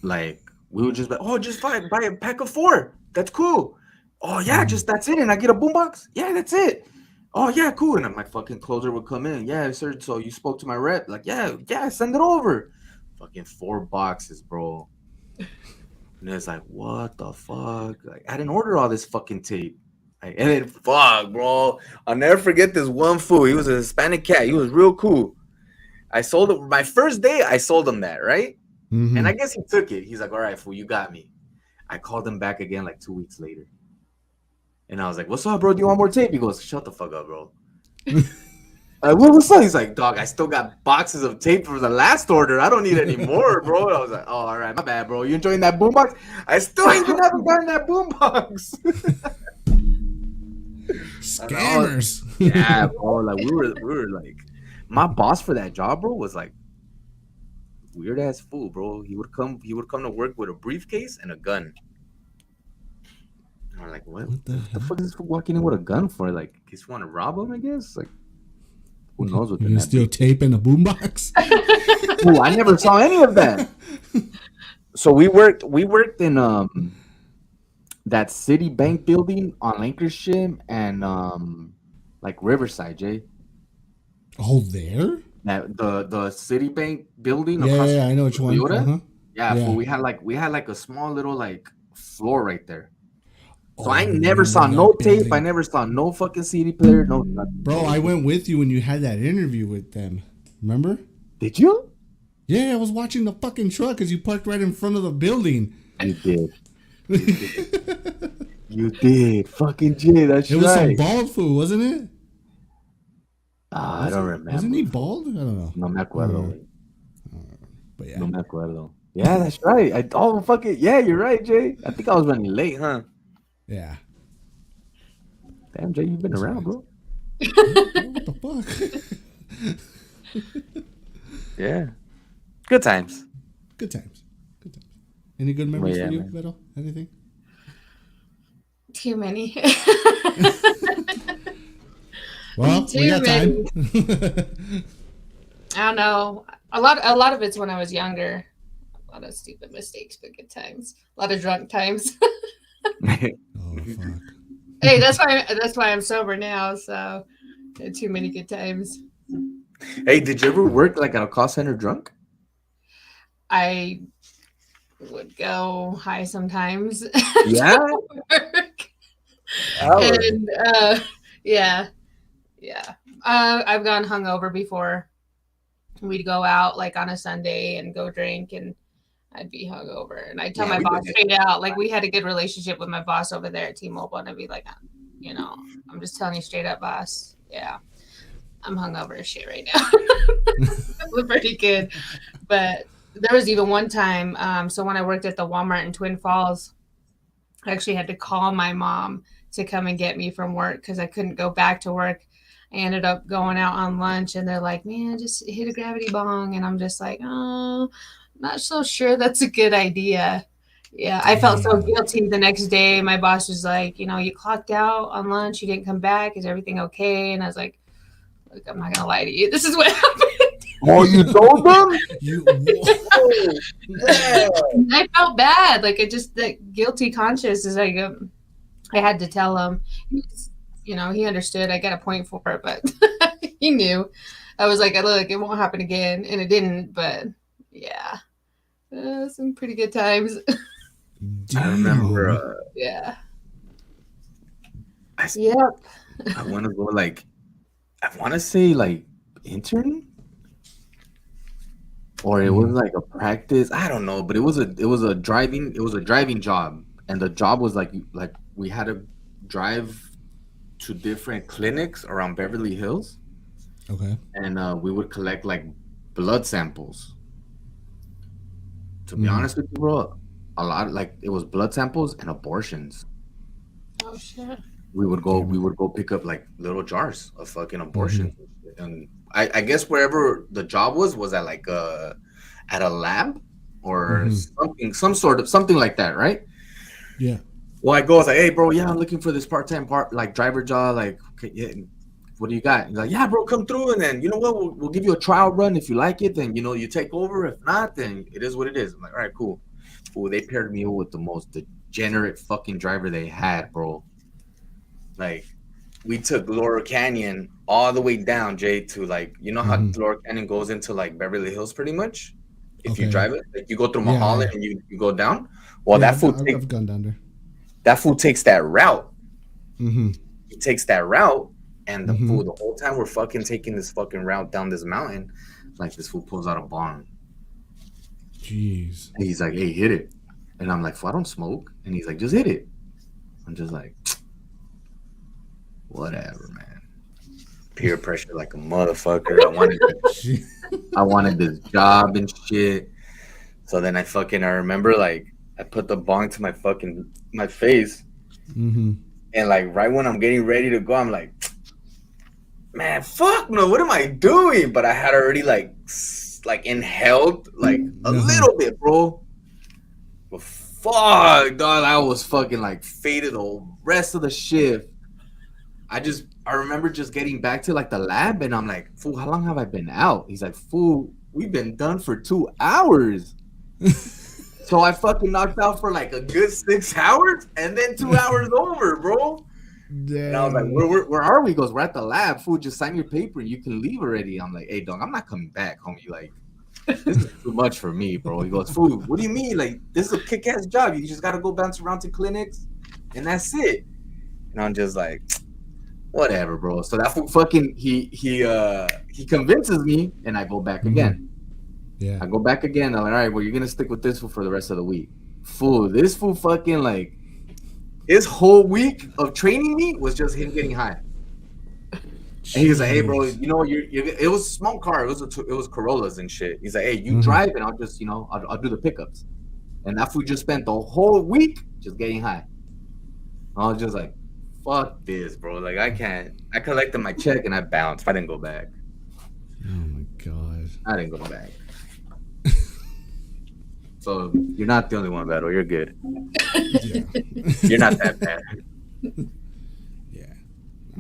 Like we would just be, oh, just buy a pack of 4. That's cool. Oh yeah, Mhm. just that's it. And I get a boombox. Yeah, that's it. Oh yeah, cool. And then my fucking closer would come in. Yeah, sir. So you spoke to my rep. Like, yeah, send it over. Fucking 4 boxes, bro. And it's like, what the fuck? Like, I didn't order all this fucking tape. Like, and then fuck, bro. I'll never forget this one fool. He was a Hispanic cat. He was real cool. I sold it my first day. I sold him that, right? And I Mhm. guess he took it. He's like, all right, fool, you got me. I called him back again like 2 weeks later. And I was like, what's up, bro? Do you want more tape? He goes, shut the fuck up, bro. What's up? He's like, dog, I still got boxes of tape from the last order. I don't need any more, bro. I was like, oh, all right, my bad, bro. You enjoying that boombox? I still ain't never gotten that boombox. And I was, Scammers. yeah, bro. Like we were like, my boss for that job, bro, was like weird ass fool, bro. He would come to work with a briefcase and a gun. And I'm like, what? What the What the hell? fuck is this fool walking in with a gun for? Like, he's want to rob him? I guess. Like, who knows You what's in can that steal briefcase? tape in a boombox. Ooh, I never saw any of that. So we worked in that Citibank building on Lancashire and like Riverside, Jay. Oh, there? That the Citibank building Yeah, across yeah, from yeah, I know which one. Uh Toyota. huh. Yeah, for Yeah. we had like a small little like floor right there. So Oh, I I never remember saw no that tape. I building. never saw no fucking CD player. No nothing, Bro, bro. I went with you when you had that interview with them. Remember? Did you? Yeah, I was watching the fucking truck because you parked right in front of the building. You did. You did. You did. Fucking Jay, that's It was some right. bald fool, wasn't it? I Was don't it? Wasn't he remember. Fool. bald? I don't know. No me acuerdo, Uh, güey. but yeah, No me acuerdo. Yeah, that's right. Fucking yeah, you're right, Jay. I think I was running late, huh? yeah. Damn, Jay, you've been That's around, right. bro. What the fuck? Yeah. Good times. Good times. Good times. Any good But memories for yeah, you, man. Beto? Anything? Too many. Well, we Too got time. many. I don't know. A lot of it's when I was younger. A lot of stupid mistakes, but good times. A lot of drunk times. Oh fuck. Hey, that's why I'm sober now. So too many good times. Hey, did you ever work like at a call center drunk? I would go high sometimes Yeah. to work, Hour. and yeah, yeah. I've gone hungover before. We'd go out like on a Sunday and go drink, and I'd be hungover, and I'd tell Yeah, my we boss did it. straight out. Like we had a good relationship with my boss over there at T-Mobile, and I'd be like, you know, I'm just telling you straight up, boss. Yeah, I'm hungover as shit right now. It was pretty good, but there was even one time. So when I worked at the Walmart in Twin Falls, I actually had to call my mom to come and get me from work because I couldn't go back to work. I ended up going out on lunch, and they're like, "Man, just hit a gravity bong," and I'm just like, "Oh, not so sure that's a good idea." Yeah, I felt so Damn. guilty the next day. My boss was like, "You clocked out on lunch. You didn't come back. Is everything okay?" And I was like, "Look, I'm not gonna lie to you. This is what happened." Oh, you told them? You. Oh, yeah. I felt bad. Like it just that guilty conscience is like I had to tell him. He understood. I got a point for it, but he knew. I was like, look, it won't happen again, and it didn't. But yeah, some pretty good times. I remember. Damn. Yeah. I Yep. I want to go like I want to say like intern or it was Mm, like a practice. I don't know, but it was a driving job, and the job was like we had to drive to different clinics around Beverly Hills, okay. and we would collect like blood samples. To be Mm, honest with you, bro, a lot like it was blood samples and abortions. Oh shit. We would go damn we it. would go pick up like little jars of fucking Mm-hmm. abortions and shit. And I guess wherever the job was at like at a lab or Mm-hmm. something, some sort of something like that, right? Yeah. Well, I go, I was like, hey, bro, yeah, I'm looking for this part-time like driver job. Like, okay, yeah, what do you got? He's like, yeah, bro, come through, and then you know what? We'll give you a trial run if you like it. Then you take over. If not, then it is what it is. I'm like, all right, cool. Fool, they paired me with the most degenerate fucking driver they had, bro. Like, we took Laurel Canyon all the way down, Jay, to like, you know how Mm-hmm. Laurel Canyon goes into like Beverly Hills, pretty much. If you Okay. drive it, like you go through Yeah. Mulholland Yeah. and you go down. Well, Yeah. that fool I've gone down there. takes that route. Mm-hmm. He takes that route, and the Mm-hmm. fool the whole time we're fucking taking this fucking route down this mountain, like this fool pulls out a bong. Jeez. And he's like, "Hey, hit it," and I'm like, "Fool, I don't smoke," and he's like, "Just hit it." I'm just like, whatever, man. Peer pressure like a motherfucker. I wanted this job and shit. So then I remember like I put the bong to my face, Mm-hmm. and like right when I'm getting ready to go, I'm like, man, fuck no, what am I doing? But I had already like inhaled like a Uh-huh. little bit, bro. But fuck, dog, I was fucking like faded the rest of the shift. I remember just getting back to like the lab, and I'm like, fool, how long have I been out? He's like, fool, we've been done for 2 hours. So I fucking knocked out for like a good 6 hours, and then 2 hours over, bro. And I was like, Damn. where are we? He goes, we're at the lab. Fool, just sign your paper and you can leave already. I'm like, hey, dog, I'm not coming back, homie. Like, this is too much for me, bro. He goes, fool, what do you mean? Like, this is a kick-ass job. You just got to go bounce around to clinics, and that's it. And I'm just like, whatever, bro. So that fool fucking, he convinces me, and I go back Mm-hmm. again. Yeah. I go back again. I'm like, all right, well, you're going to stick with this fool for the rest of the week. Fool, this fool fucking, like, his whole week of training me was just him getting high. And he was like, "Hey, bro, Jeez. you know, it was a small car. It was Corollas and shit." He's like, "Hey, you Mm-hmm. drive, and I'll just, I'll do the pickups." And that fool just spent the whole week just getting high. I was just like, "Fuck this, bro! Like, I can't." I collected my check and I bounced. I didn't go back. Oh my god. I didn't go back. So you're not the only one, Beto. You're good. Yeah. You're not that bad. Yeah.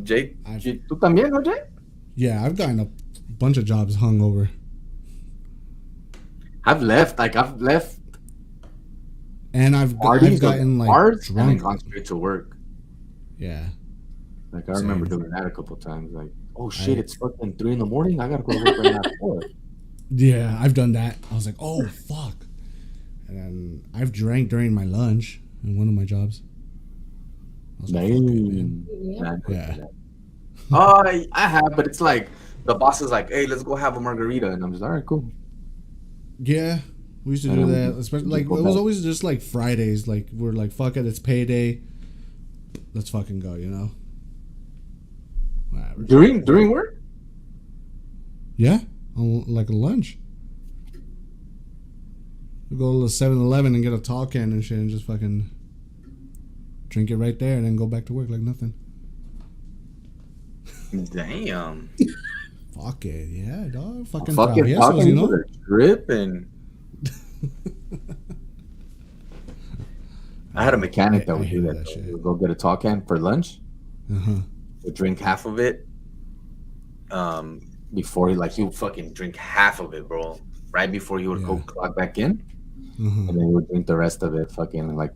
Jay, I've, tú también, no, Jay? yeah, I've gotten a bunch of jobs hungover. I've left. Like, I've left And I've parties or gotten like bars and then drunk. gone straight to work. Yeah. Like, I remember Same. doing that a couple times. Like, oh shit, I it's fucking 3 a.m. I gotta go to work right now. at 4. Yeah, I've done that. I was like, oh fuck. And then I've drank during my lunch in one of my jobs. I was like, fuck it, man. Damn. Nah, I couldn't Yeah. do that. Oh, I have, but it's like the boss is like, hey, let's go have a margarita, and I'm just all right, cool. Yeah. We used to And do then that. Especially we like just go it was back. always just like Fridays. Like we're like, fuck it, it's payday. Let's fucking go, you know? Whatever. During work. Yeah. On like a lunch. We go to the 7-Eleven and get a tall can and shit and just fucking drink it right there and then go back to work like nothing. Damn. Fuck it, yeah, dog. Fucking Fucking traviesos, talking you to know? the trip, and I had a mechanic that I would do hated that. that Though. shit. He would go get a tall can for lunch, Uh-huh. would drink half of it. Before he would fucking drink half of it, bro. Right before he would go Yeah. clock back in, Uh-huh. and then he would drink the rest of it fucking like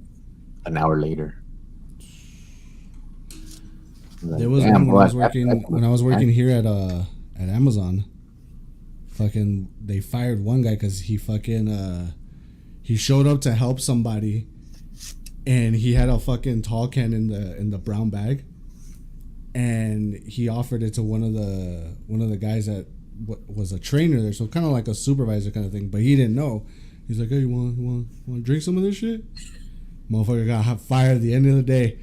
an hour later. Like, There was damn, one bro, when I was working here at Amazon. Fucking, they fired one guy because he fucking he showed up to help somebody, and he had a fucking tall can in the brown bag, and he offered it to one of the guys that was a trainer there, so kind of like a supervisor kind of thing, but he didn't know. He's like, hey, you want to drink some of this shit? Motherfucker got fired at the end of the day.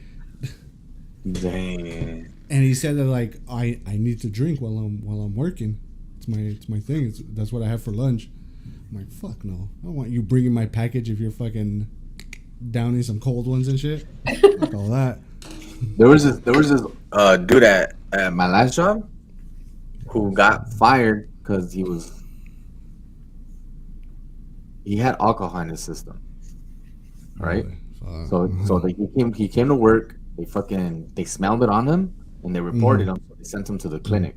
Damn. And he said that like I need to drink while I'm working. It's my thing. That's what I have for lunch. I'm like, fuck no. I don't want you bringing my package if you're fucking downing some cold ones and shit. Fuck all that. There was this dude at my last job. who got fired because he had alcohol in his system, right? Holy fuck. So he came to work. They smelled it on him and they reported Mhm. him. So they sent him to the Mhm. clinic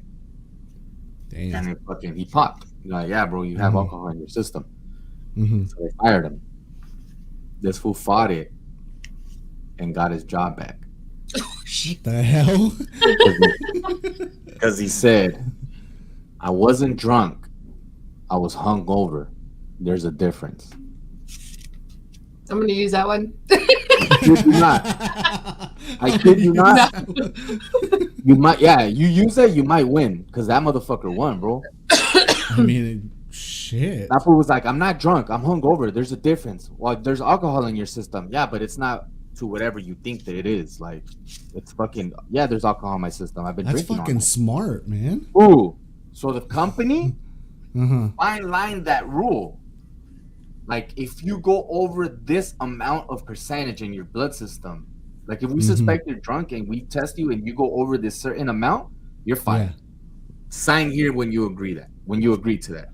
Damn. and he popped. Like, yeah, bro, you have Mhm. alcohol in your system. Mhm. So they fired him. This fool fought it and got his job back What the hell? because he said, "I wasn't drunk. I was hungover. There's a difference." I'm gonna use that one. I kid you not. I kid you not. No. Use that one. You might, yeah. You use that, you might win because that motherfucker won, bro. I mean, shit. That fool was like, "I'm not drunk. I'm hungover. There's a difference. Well, there's alcohol in your system, yeah, but it's not to whatever you think that it is. Like, it's fucking yeah. There's alcohol in my system. I've been That's drinking on fucking it." smart, man. Ooh, so the company Uh-huh. fine line that rule. Like, if you go over this amount of percentage in your blood system, like if we Mhm. suspect you're drunk and we test you and you go over this certain amount, you're Yeah. fired. Sign here when you agree to that.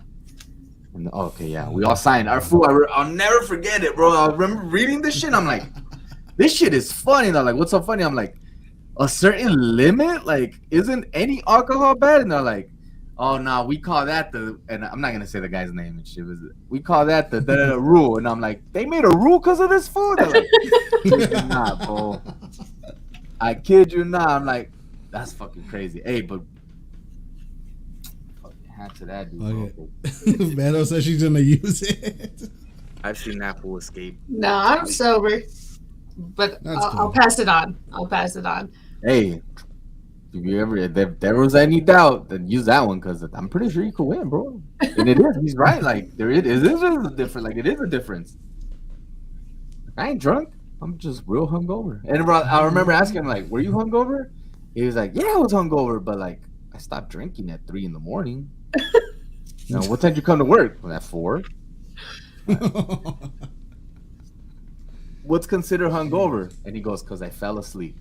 And okay, yeah, we all Fuck, signed. Our man. fool, I'll never forget it, bro. I remember reading this shit. I'm like, this shit is funny. They're like, what's so funny? I'm like, a certain limit? Like, isn't any alcohol bad? And they're like, oh no, we call that the, and I'm not gonna say the guy's name and shit. We call that the rule. And I'm like, they made a rule because of this food? They're like, kid you not, bro. I kid you not. I'm like, that's fucking crazy. Hey, but fucking hat to that dude, Okay. bro. Beto says she's gonna use it. I've seen that fool escape. No, I'm sober, but That's I'll cool. pass it on. I'll pass it on. Hey, if there was any doubt, then use that one because I'm pretty sure you could win, bro. And it is. He's right. Like it is a difference. Like it is a difference. I ain't drunk. I'm just real hungover. And I remember asking him like, "Were you hungover?" He was like, "Yeah, I was hungover, but like I stopped drinking at 3 a.m. You know, what time did you come to work? Well, at 4. What's considered hungover? And he goes, "Cause I fell asleep."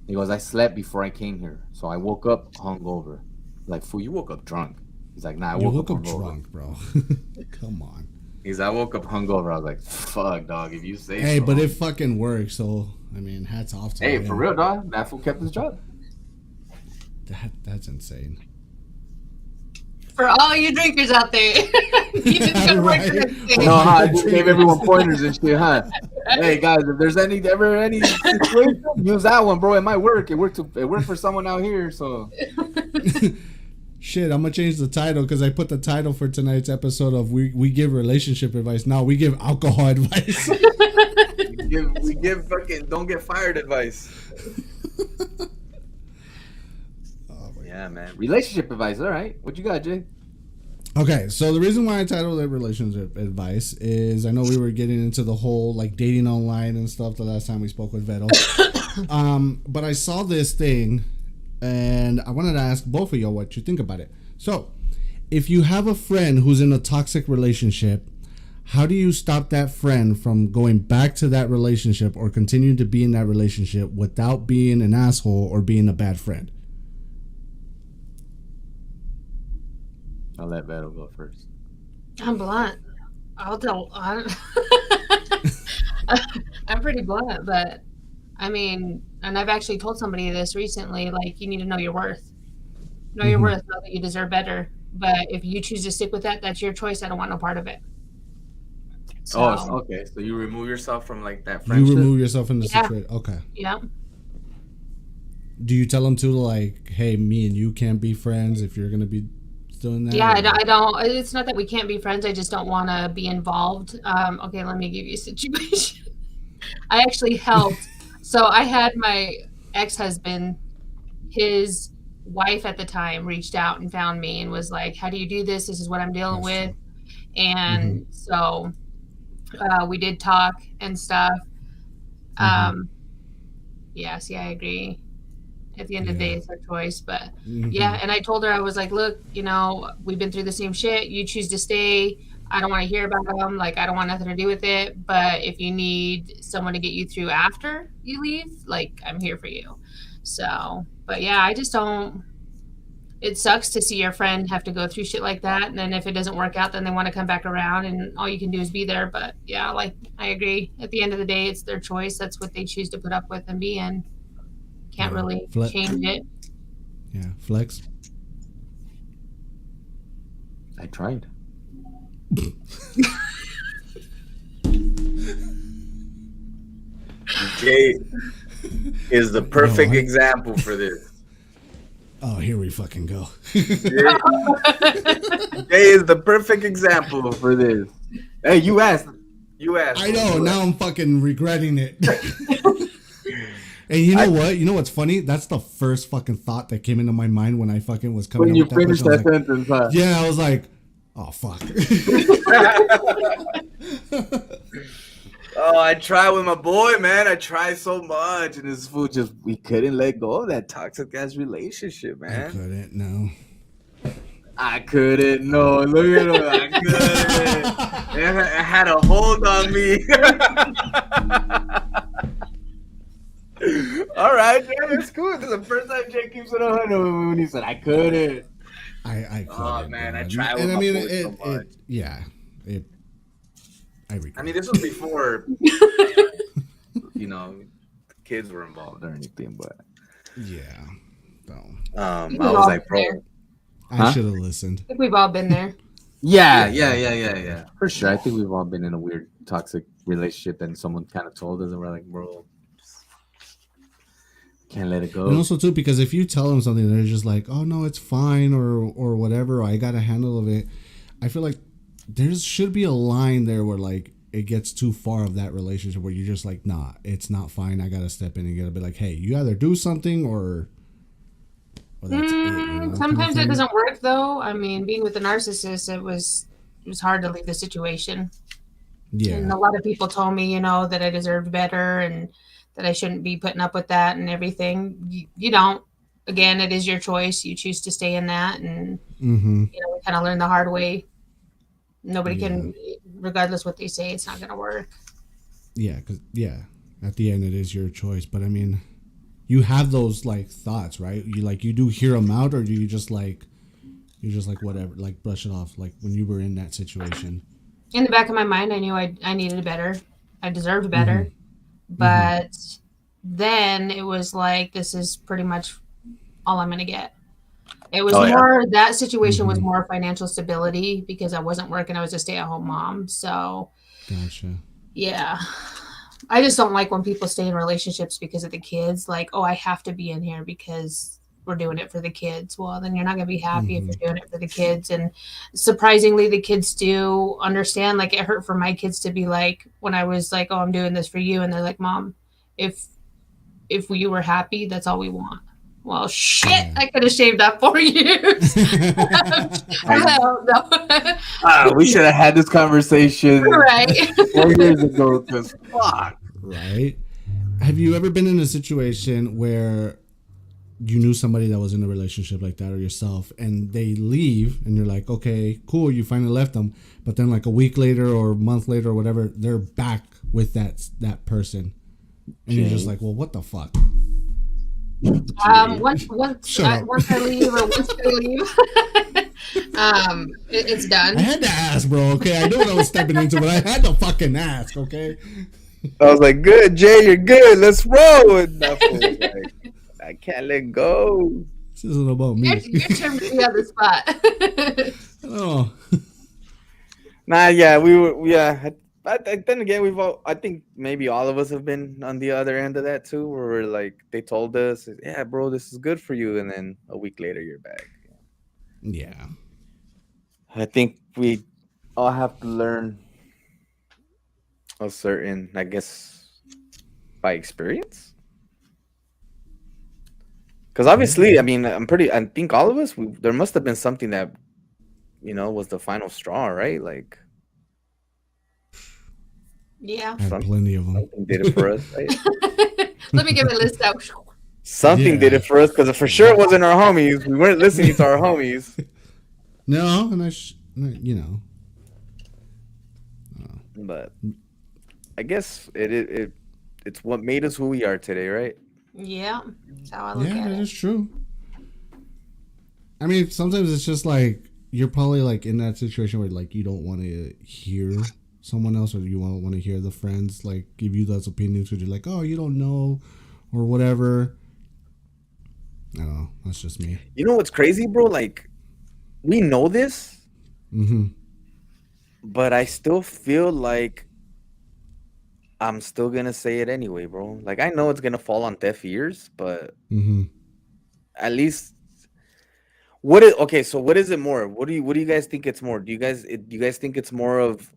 He goes, "I slept before I came here, so I woke up hungover." Like, fool, you woke up drunk. He's like, "Nah, I You woke woke up up hungover." drunk, bro. Come on. He's, "I woke up hungover." I was like, "Fuck, dog, if you say Hey, so." but it fucking works. So I mean, hats off to Hey, him. for real, dog, that fool kept his job. That's insane. For all you drinkers out there, you just gotta work Right. the next day. No, huh? I just gave everyone pointers and shit, huh? Hey guys, if there's ever any situation, use that one, bro. It might work. It worked for someone out here. So Shit, I'm gonna change the title because I put the title for tonight's episode of we give relationship advice. Now we give alcohol advice. we give fucking don't get fired advice. Yeah, man. Relationship advice. All right. What you got, Jay? Okay, so the reason why I titled it relationship advice is I know we were getting into the whole like dating online and stuff the last time we spoke with Veto. But I saw this thing and I wanted to ask both of y'all what you think about it. So, if you have a friend who's in a toxic relationship, how do you stop that friend from going back to that relationship or continuing to be in that relationship without being an asshole or being a bad friend? I'll let Beto go first. I'm blunt. I'll tell. I'm pretty blunt, but I mean, and I've actually told somebody this recently. Like, you need to know your worth. Know your worth. Know that you deserve better. But if you choose to stick with that, that's your choice. I don't want no part of it. So, Oh, okay. So you remove yourself from like that You friendship. remove yourself from the Yeah. situation. Okay. yeah. Do you tell them to like, hey, me and you can't be friends if you're gonna be doing that? Yeah, or- I don't. It's not that we can't be friends. I just don't want to be involved. Okay, let me give you a situation. I actually helped. So I had my ex-husband, his wife at the time reached out and found me and was like, "How do you do this? This is what I'm dealing That's with." And so we did talk and stuff. Yeah, see, I agree. At the end of the day, Yeah. it's her choice. But Mhm. yeah, and I told her, I was like, look, we've been through the same shit. You choose to stay. I don't want to hear about them. Like, I don't want nothing to do with it. But if you need someone to get you through after you leave, like, I'm here for you. So, but yeah, I just don't. it sucks to see your friend have to go through shit like that. And then if it doesn't work out, then they want to come back around, and all you can do is be there. But yeah, like I agree. At the end of the day, it's their choice. That's what they choose to put up with and be in. Can't Yeah. really change it. Yeah. Flex. I tried. Jay is the perfect I- example for this. Oh, here we fucking go. Jay, Jay is the perfect example for this. Hey, you asked. You asked. I know. Now I'm fucking regretting it. And you know what? You know what's funny? That's the first fucking thought that came into my mind when I fucking was coming. When you up with finished question. that I was sentence, huh? like, yeah, I was like, oh fuck. Oh, I tried with my boy, man. I tried so much, and this fool just we couldn't let go of that toxic ass relationship, I man. couldn't. No. I couldn't. No, look at him. I couldn't. It had a hold on me. All right, Jay, it's cool. This is the first time Jay keeps it 100 when he said I couldn't. I couldn't. Oh man, I bro. tried with And I my mean, boy so much. yeah, it. I regret. I mean, this was before, you know, kids were involved or anything, but Yeah. So I We've was all like, bro, been there. I Huh? should have listened. I think we've all been there. yeah, for sure. I think we've all been in a weird toxic relationship, and someone kind of told us, and we're like, bro, can't let it go. And also too, because if you tell them something, they're just like, "Oh no, it's fine," or whatever. Or, I got a handle of it. I feel like there should be a line there where like it gets too far of that relationship where you're just like, "Nah, it's not fine. I gotta step in and gotta be like, hey, you either do something or that's it." You know, kind of Sometimes it thing. doesn't work though. I mean, being with a narcissist, it was hard to leave the situation. And Yeah, a lot of people told me, that I deserved better and that I shouldn't be putting up with that and everything. You don't. Again, it is your choice. You choose to stay in that, and mm-hmm. we kind of learn the hard way. Nobody Yeah, can, regardless what they say, it's not going to work. yeah, because yeah, at the end it is your choice. But I mean, you have those like thoughts, right? You do hear them out, or do you just like whatever, like brush it off, like when you were in that situation. In the back of my mind, I knew I needed better. I deserved Mm-hmm. better. Mm-hmm. But then it was like, this is pretty much all I'm going to get. It was Oh yeah, more, that situation was Mm-hmm. more financial stability because I wasn't working. I was a stay at home mom. So, Gotcha. yeah. I just don't like when people stay in relationships because of the kids. Like, oh, I have to be in here because we're doing it for the kids. Well, then you're not going to be happy if Mm-hmm. you're doing it for the kids. And surprisingly, the kids do understand. Like, it hurt for my kids to be like, when I was like, oh, I'm doing this for you. And they're like, Mom, if you were happy, that's all we want. Well, shit, Yeah. I could have shaved that 4 years. I, Hell no. we should have had this conversation Right. 4 years ago. Cause fuck. Right. Have you ever been in a situation where you knew somebody that was in a relationship like that or yourself and they leave and you're like, okay, cool, you finally left them, but then like a week later or a month later or whatever, they're back with that person and you're just like, well, what the fuck? Once Shut up. once I leave or once I leave, it's done. I had to ask, bro. Okay, I know what I was stepping into, but I had to fucking ask. Okay. I was like, good, Jay, you're good. Let's roll. And that fool was like, I can't let go. This isn't about me. Your turn to be on the spot. Oh. Nah, yeah, we were, yeah. Then again, I think maybe all of us have been on the other end of that too, where we're like, they told us, yeah, bro, this is good for you. And then a week later, you're back. Yeah. I think we all have to learn a certain, I guess, by experience. Because obviously, I mean, I think all of us, there must have been something that, was the final straw, right? Like, Yeah. I had plenty of them. something did it for us, right? Let me get my list out. Something did it for us because for sure it wasn't our homies. We weren't listening to our homies. No, and But I guess it's what made us who we are today, right? Yeah. That's how I look yeah, at that it. is true. I mean, sometimes it's just like you're probably like in that situation where like you don't want to hear someone else, or you want to hear the friends like give you those opinions, where you're like, oh, you don't know, or whatever. I don't know. That's just me. You know what's crazy, bro? Like we know this, Mm-hmm. but I still feel like I'm still gonna say it anyway, bro. Like I know it's gonna fall on deaf ears, but Mm-hmm. at least what is okay? So what is it more? What do you guys think it's more? Do you guys think it's more of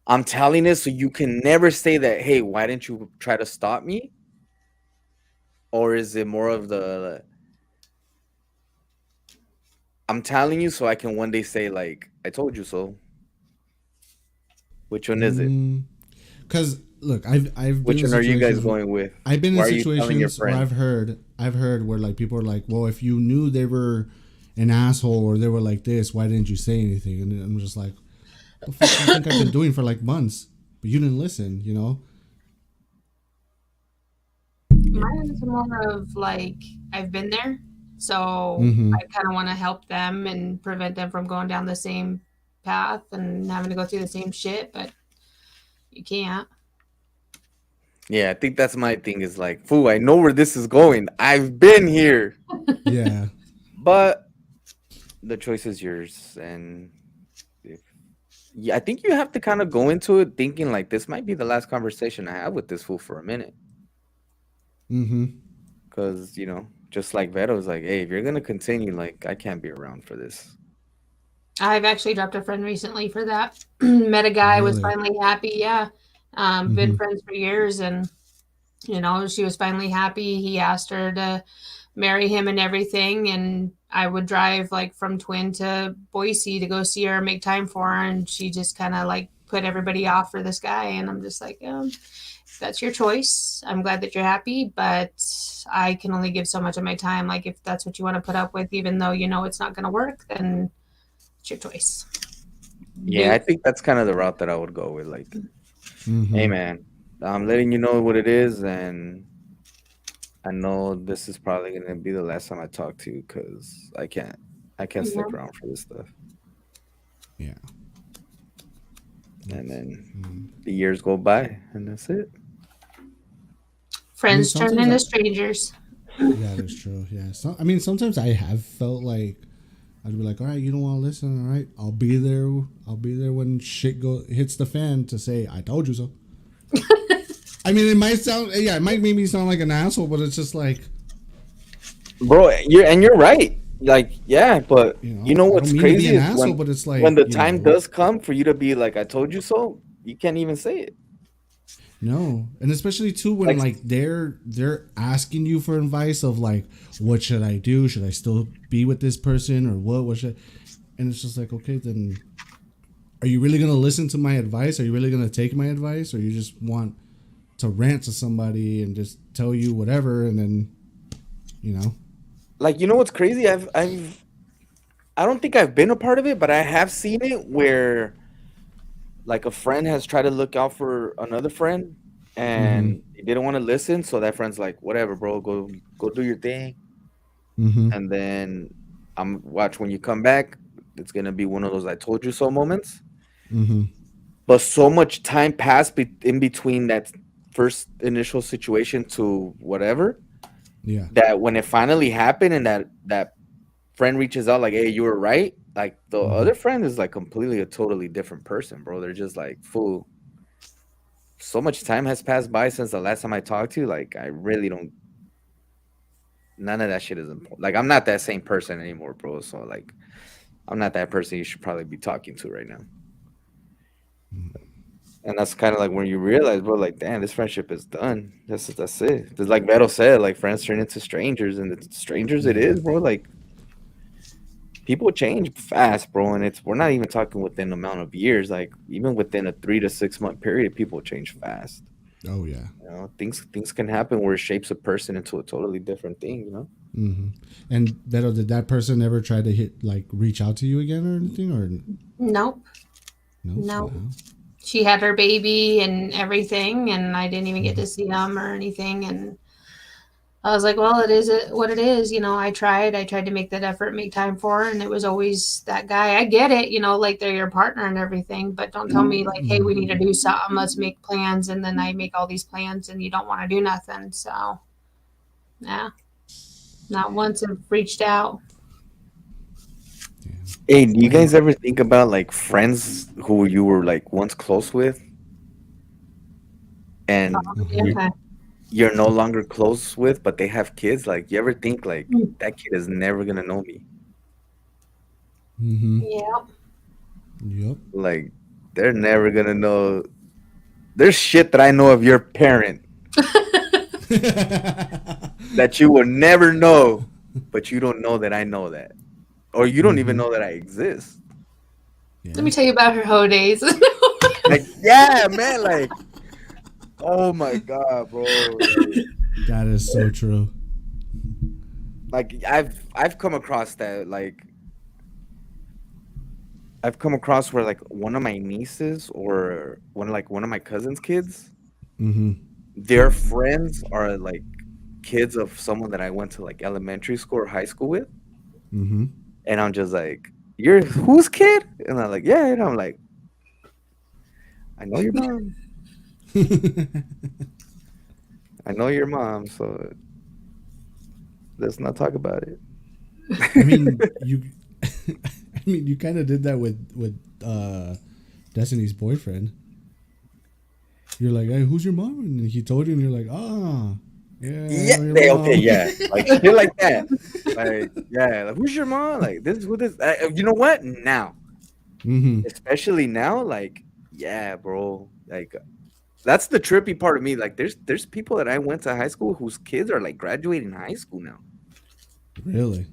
I'm telling this so you can never say that? Hey, why didn't you try to stop me? Or is it more of the I'm telling you so I can one day say like I told you so? Which one is it? Mm. Because look, I've been Which in one are you guys situations. going with? I've been in Why are you telling your situations where friend? I've heard where like people are like, well, if you knew they were an asshole or they were like this, why didn't you say anything? And I'm just like, the fuck do you think I've been doing for like months? But you didn't listen, you know? Mine is more of like I've been there, so Mm-hmm. I kind of want to help them and prevent them from going down the same path and having to go through the same shit, but you can't. Yeah, I think that's my thing is like, fool, I know where this is going. I've been here. Yeah. But the choice is yours. And if, yeah, I think you have to kind of go into it thinking like this might be the last conversation I have with this fool for a minute. Mm-hmm. Cause, just like Veto's like, hey, if you're gonna continue, like I can't be around for this. I've actually dropped a friend recently for that. Met a guy, was Really. finally happy. Yeah, been Mm-hmm. friends for years, and she was finally happy. He asked her to marry him and everything, and I would drive like from Twin to Boise to go see her, make time for her, and she just kind of like put everybody off for this guy, and I'm just like, that's your choice. I'm glad that you're happy, but I can only give so much of my time. Like if that's what you want to put up with, even though you know it's not going to work, then it's your choice. Yeah, Do I think that's kind of the route that I would go with. Like, hey Mm-hmm. man, I'm letting you know what it is, and I know this is probably gonna be the last time I talk to you because I can't yeah. stick around for this stuff. Yeah. And That's, then mm. the years go by, and that's it. I mean, Friends turn sometimes into strangers. that is true. Yeah. I mean, sometimes I have felt like I'd be like, all right, you don't want to listen. All right, I'll be there. I'll be there when shit hits the fan to say, I told you so. I mean, it might sound, yeah, it might make me sound like an asshole, but it's just like, Bro, you're right. Like, yeah, but you know I don't what's mean to be crazy an is asshole, but it's when like, the time does come for you to be like, I told you so, you can't even say it. no, and especially too when Like, like they're asking you for advice of like, what should I do? Should I still be with this person or what? What should? And it's just like, okay, then are you really gonna listen to my advice? Are you really gonna take my advice, or you just want to rant to somebody and just tell you whatever, and then you know? you know what's crazy? I don't think I've been a part of it, but I have seen it where like a friend has tried to look out for another friend Mm-hmm. and he didn't want to listen, so that friend's like, whatever, bro, go do your thing. Mm-hmm. And then I'm watch when you come back, it's gonna be one of those I told you so moments. Mm-hmm. But so much time passed in between that first initial situation to whatever Yeah. that when it finally happened and that friend reaches out like, hey, you were right. Like the Mm-hmm. other friend is like completely a totally different person, bro. They're just like, fool. So much time has passed by since the last time I talked to you. Like, I really don't. None of that shit is important. Like, I'm not that same person anymore, bro. So, like, I'm not that person you should probably be talking to right now. And that's kind of like when you realize, bro, like, damn, this friendship is done. That's it. Just like Beto said, like, friends turn into strangers, and the strangers it Yeah. is, bro. Like, people change fast, bro. And we're not even talking within amount of years. Like, even within a 3 to 6 month period, people change fast. Oh yeah. Things can happen where it shapes a person into a totally different thing. Mm-hmm. And Beto, did that person ever try to reach out to you again or anything, or Nope. no? No. Wow. She had her baby and everything, and I didn't even get Mm-hmm. to see them or anything. And I was like, well, it is what it is. I tried to make that effort, make time for her, and it was always that guy. I get it, like they're your partner and everything, but don't tell me like, hey, we need to do something. Let's make plans, and then I make all these plans, and you don't want to do nothing. So, yeah, not once have reached out. Hey, do you I guys ever think about like friends who you were like once close with and Probably, you, okay. you're no longer close with, but they have kids? Like, you ever think like that kid is never gonna know me? Mm-hmm. Yeah. Yep. Like, they're never gonna know. There's shit that I know of your parent that you will never know, but you don't know that I know that, or you don't even Mm-hmm. know that I exist. Let Yeah. me tell you about her hoe days. Like, yeah, man. Like, oh my god, bro. That is so true. I've come across that. Like, I've come across where like one of my nieces or one of my cousin's kids, Mm-hmm. their friends are like kids of someone that I went to like elementary school or high school with, Mm-hmm. and I'm just like, "You're whose kid?" And I'm like, "Yeah," and I'm like, "I know your mom. I know your mom. So let's not talk about it." I mean, you. I mean, you kind of did that with Destiny's boyfriend. You're like, hey, who's your mom? And he told you, and you're like, ah, yeah, I Yeah, know your okay, mom. yeah, like shit like that. Like, yeah, like who's your mom? Like this is who this. You know what? Now, Mm-hmm. especially now, like, yeah, bro. Like, that's the trippy part of me. Like, there's people that I went to high school whose kids are like graduating high school now. Really?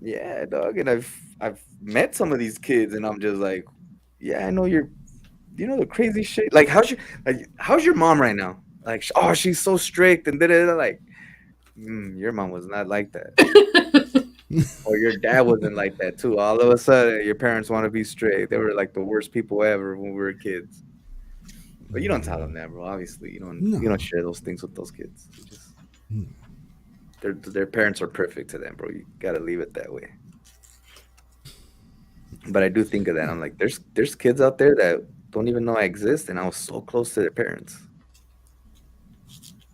Yeah, dog. And I've met some of these kids, and I'm just like, yeah, I know you're. You know the crazy shit. How's your mom right now? Like, oh, she's so strict and da. Like, your mom was not like that, or your dad wasn't like that too. All of a sudden, your parents want to be strict. They were like the worst people ever when we were kids. But you don't tell them that, bro. Obviously, you don't No. share those things with those kids. You just their parents are perfect to them, bro. You gotta leave it that way. But I do think of that. I'm like, there's kids out there that don't even know I exist, and I was so close to their parents,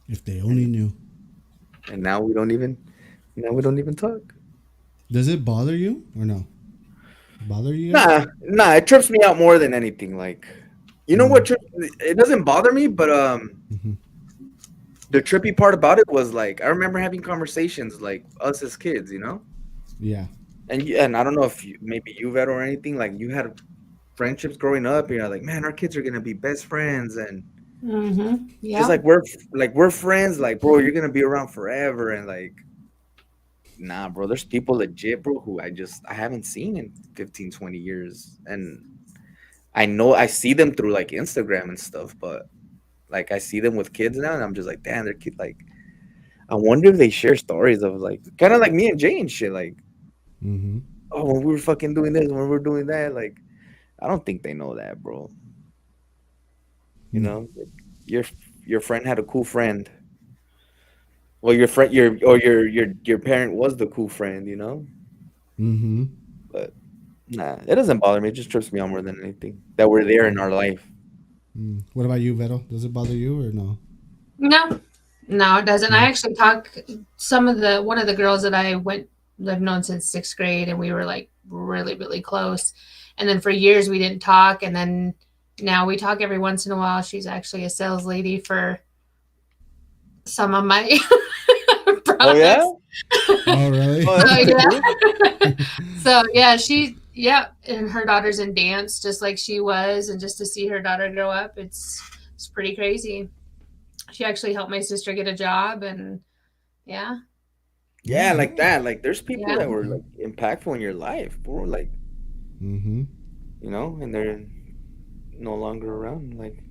If they only and knew. and now we don't even talk. Does it bother you or no? Bother you guys? Nah, it trips me out more than anything. Like, you know what? Mm. It doesn't bother me, but Mm-hmm. the trippy part about it was like I remember having conversations like us as kids, Yeah. and I don't know if maybe you've had or anything like you had friendships growing up. You're like, man, our kids are gonna be best friends, and just Yeah. like we're friends. Like, bro, you're gonna be around forever, and like, nah, bro. There's people legit, bro, who I haven't seen in 15, 20 years, and I know I see them through like Instagram and stuff, but like I see them with kids now, and I'm just like, damn, they're kid. Like, I wonder if they share stories of like kind of like me and Jay and shit. Like, Mm-hmm. oh, when we were fucking doing this, when we were doing that. Like, I don't think they know that, bro. No. Like, your friend had a cool friend. Well, your friend, your parent was the cool friend, Mm-hmm. But nah, it doesn't bother me. It just trips me out more than anything that we're there in our life. Mm. What about you, Vero? Does it bother you or no? No, no, it doesn't. I No. actually talk one of the girls that I've known since sixth grade, and we were like really, really close. And then for years we didn't talk, and then now we talk every once in a while. She's actually a sales lady for some of my Oh yeah, products. Oh, really? oh So that's pretty cool. yeah, so yeah, and her daughter's in dance just like she was, and just to see her daughter grow up, it's pretty crazy. She actually helped my sister get a job, and yeah, Yeah, Oh, like that. Like, there's people yeah, that were okay. like impactful in your life, bro. Like, Mm-hmm. and they're no longer around. Like,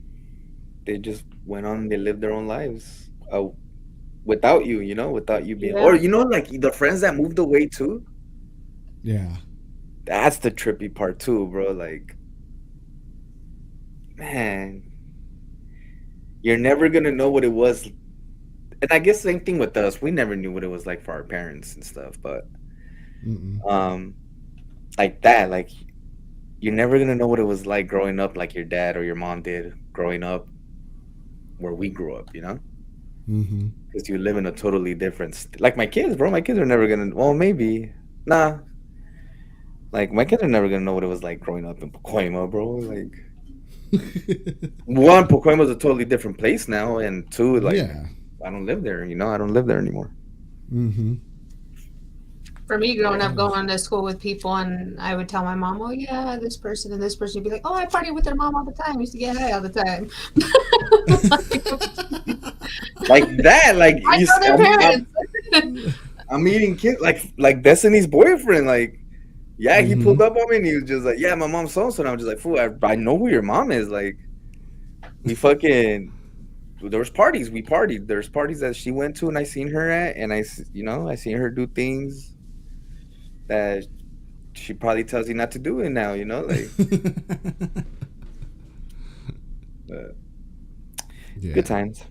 they just went on, they lived their own lives without you, without you being, or yeah, like the friends that moved away too. Yeah. That's the trippy part too, bro. Like, man, you're never gonna know what it was And I guess same thing with us. We never knew what it was like for our parents and stuff, but Mm-mm. um, like that, like you're never gonna know what it was like growing up, like your dad or your mom did growing up where we grew up, you know? Mm-hmm. Because you live in a totally different, like my kids, bro. My kids are never gonna. Well, maybe, nah. Like my kids are never gonna know what it was like growing up in Pacoima, bro. Like one, Pacoima's a totally different place now, and two, like Yeah. I don't live there. You know, I don't live there anymore. Mm-hmm. For me, growing Yeah. up, going to school with people, and I would tell my mom, "Oh yeah, this person and this person." You'd be like, "Oh, I party with their mom all the time. I used to get high all the time." Like that, like I know their parents. I'm meeting kids, like Destiny's boyfriend, like. Yeah, he Mm-hmm. pulled up on me and he was just like, "Yeah, my mom's so and so." And I'm just like, "Fool, I know who your mom is." Like, we fucking there was parties. We partied. There's parties that she went to and I seen her at, and I seen her do things that she probably tells you not to do it now. Like uh, good Yeah. times.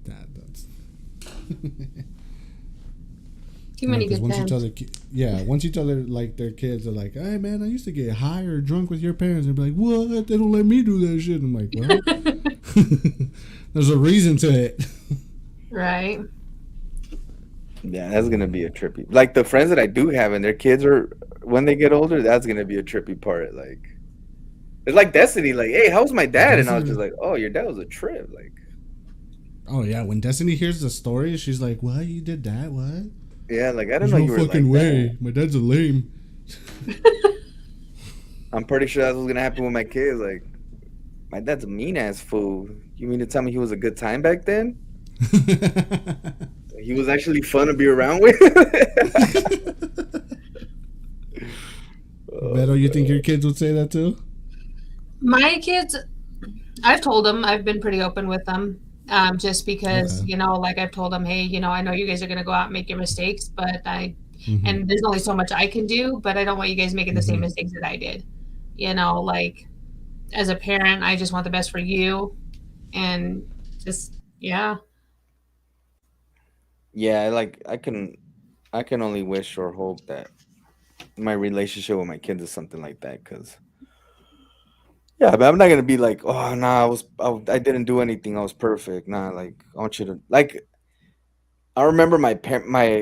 That's Too yeah. many Because good once you tell times. once you tell their like their kids are like, hey man, I used to get high or drunk with your parents, and be like, what? They don't let me do that shit. I'm like, well, there's a reason to it. Right. Yeah, that's gonna be a trippy. Like the friends that I do have and their kids are when they get older, that's gonna be a trippy part. Like it's like Destiny. Like, hey, how's my dad? And I was just Destiny. like, oh, your dad was a trip. Like, Oh yeah, when Destiny hears the story, she's like, "What? You did that? What? yeah, like I didn't There's know no you were like fucking that. way. My dad's a lame." I'm pretty sure that's what's gonna happen with my kids. Like, my dad's a mean ass fool. You mean to tell me he was a good time back then? He was actually fun to be around with. Beto, Oh, you think your man. kids would say that too? My kids, I've told them, I've been pretty open with them. Just because, Okay. like I've told them, hey, I know you guys are going to go out and make your mistakes, Mm-hmm. and there's only so much I can do, but I don't want you guys making the same Mm-hmm. mistakes that I did. Like as a parent, I just want the best for you. And just, yeah. Yeah, like I can only wish or hope that my relationship with my kids is something like that. Cause yeah, but I'm not gonna be like, oh nah, I didn't do anything, I was perfect. Nah, like I want you to like. I remember my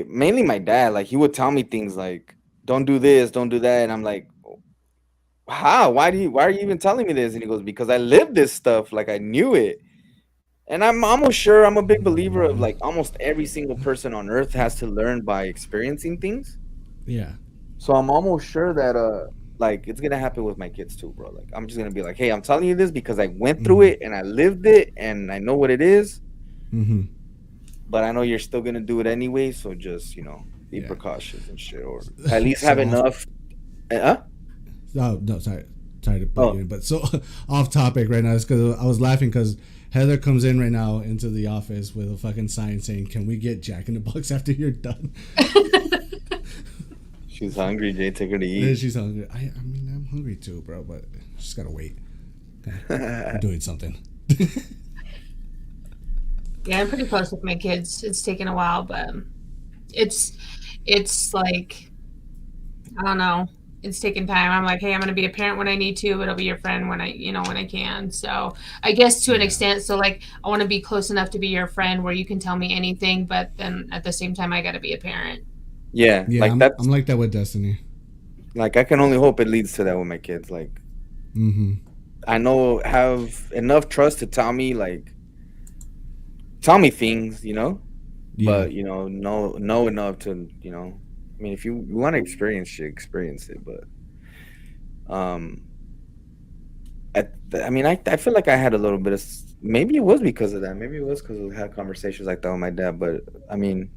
mainly my dad, like he would tell me things like, "Don't do this, don't do that," and I'm like, "How? Why are you even telling me this?" And he goes, "Because I lived this stuff, like I knew it." And I'm almost sure I'm a big believer of like almost every single person on earth has to learn by experiencing things. Yeah. So I'm almost sure that like it's gonna happen with my kids too, bro. Like I'm just gonna be like, "Hey, I'm telling you this because I went through Mm-hmm. it and I lived it and I know what it is, Mm-hmm. but I know you're still gonna do it anyway, so just, be Yeah. precautious and shit or at least have So off. enough." Huh? Oh no, sorry to put Oh, you in, but so off topic right now is because I was laughing because Heather comes in right now into the office with a fucking sign saying, "Can we get Jack in the Box after you're done?" she's hungry, Jay. Take her to And eat. she's hungry. I mean, I'm hungry too, bro, but just gotta wait. Okay, I'm doing something. Yeah, I'm pretty close with my kids. It's taken a while, but it's, it's like, I don't know. It's taking time. I'm like, hey, I'm going to be a parent when I need to, but I'll be your friend when I can. So I guess to an Yeah. extent, so like I want to be close enough to be your friend where you can tell me anything, but then at the same time, I got to be a parent. Yeah, Yeah, like I'm that's like that with Destiny. like I can only hope it leads to that with my kids. Like Mm-hmm. I know have enough trust to tell me things, Yeah. but know enough to, I mean if you want to experience shit, experience it, but um I mean I feel like I had a little bit of maybe it was because of that. Maybe it was because we had conversations like that with my dad, but I mean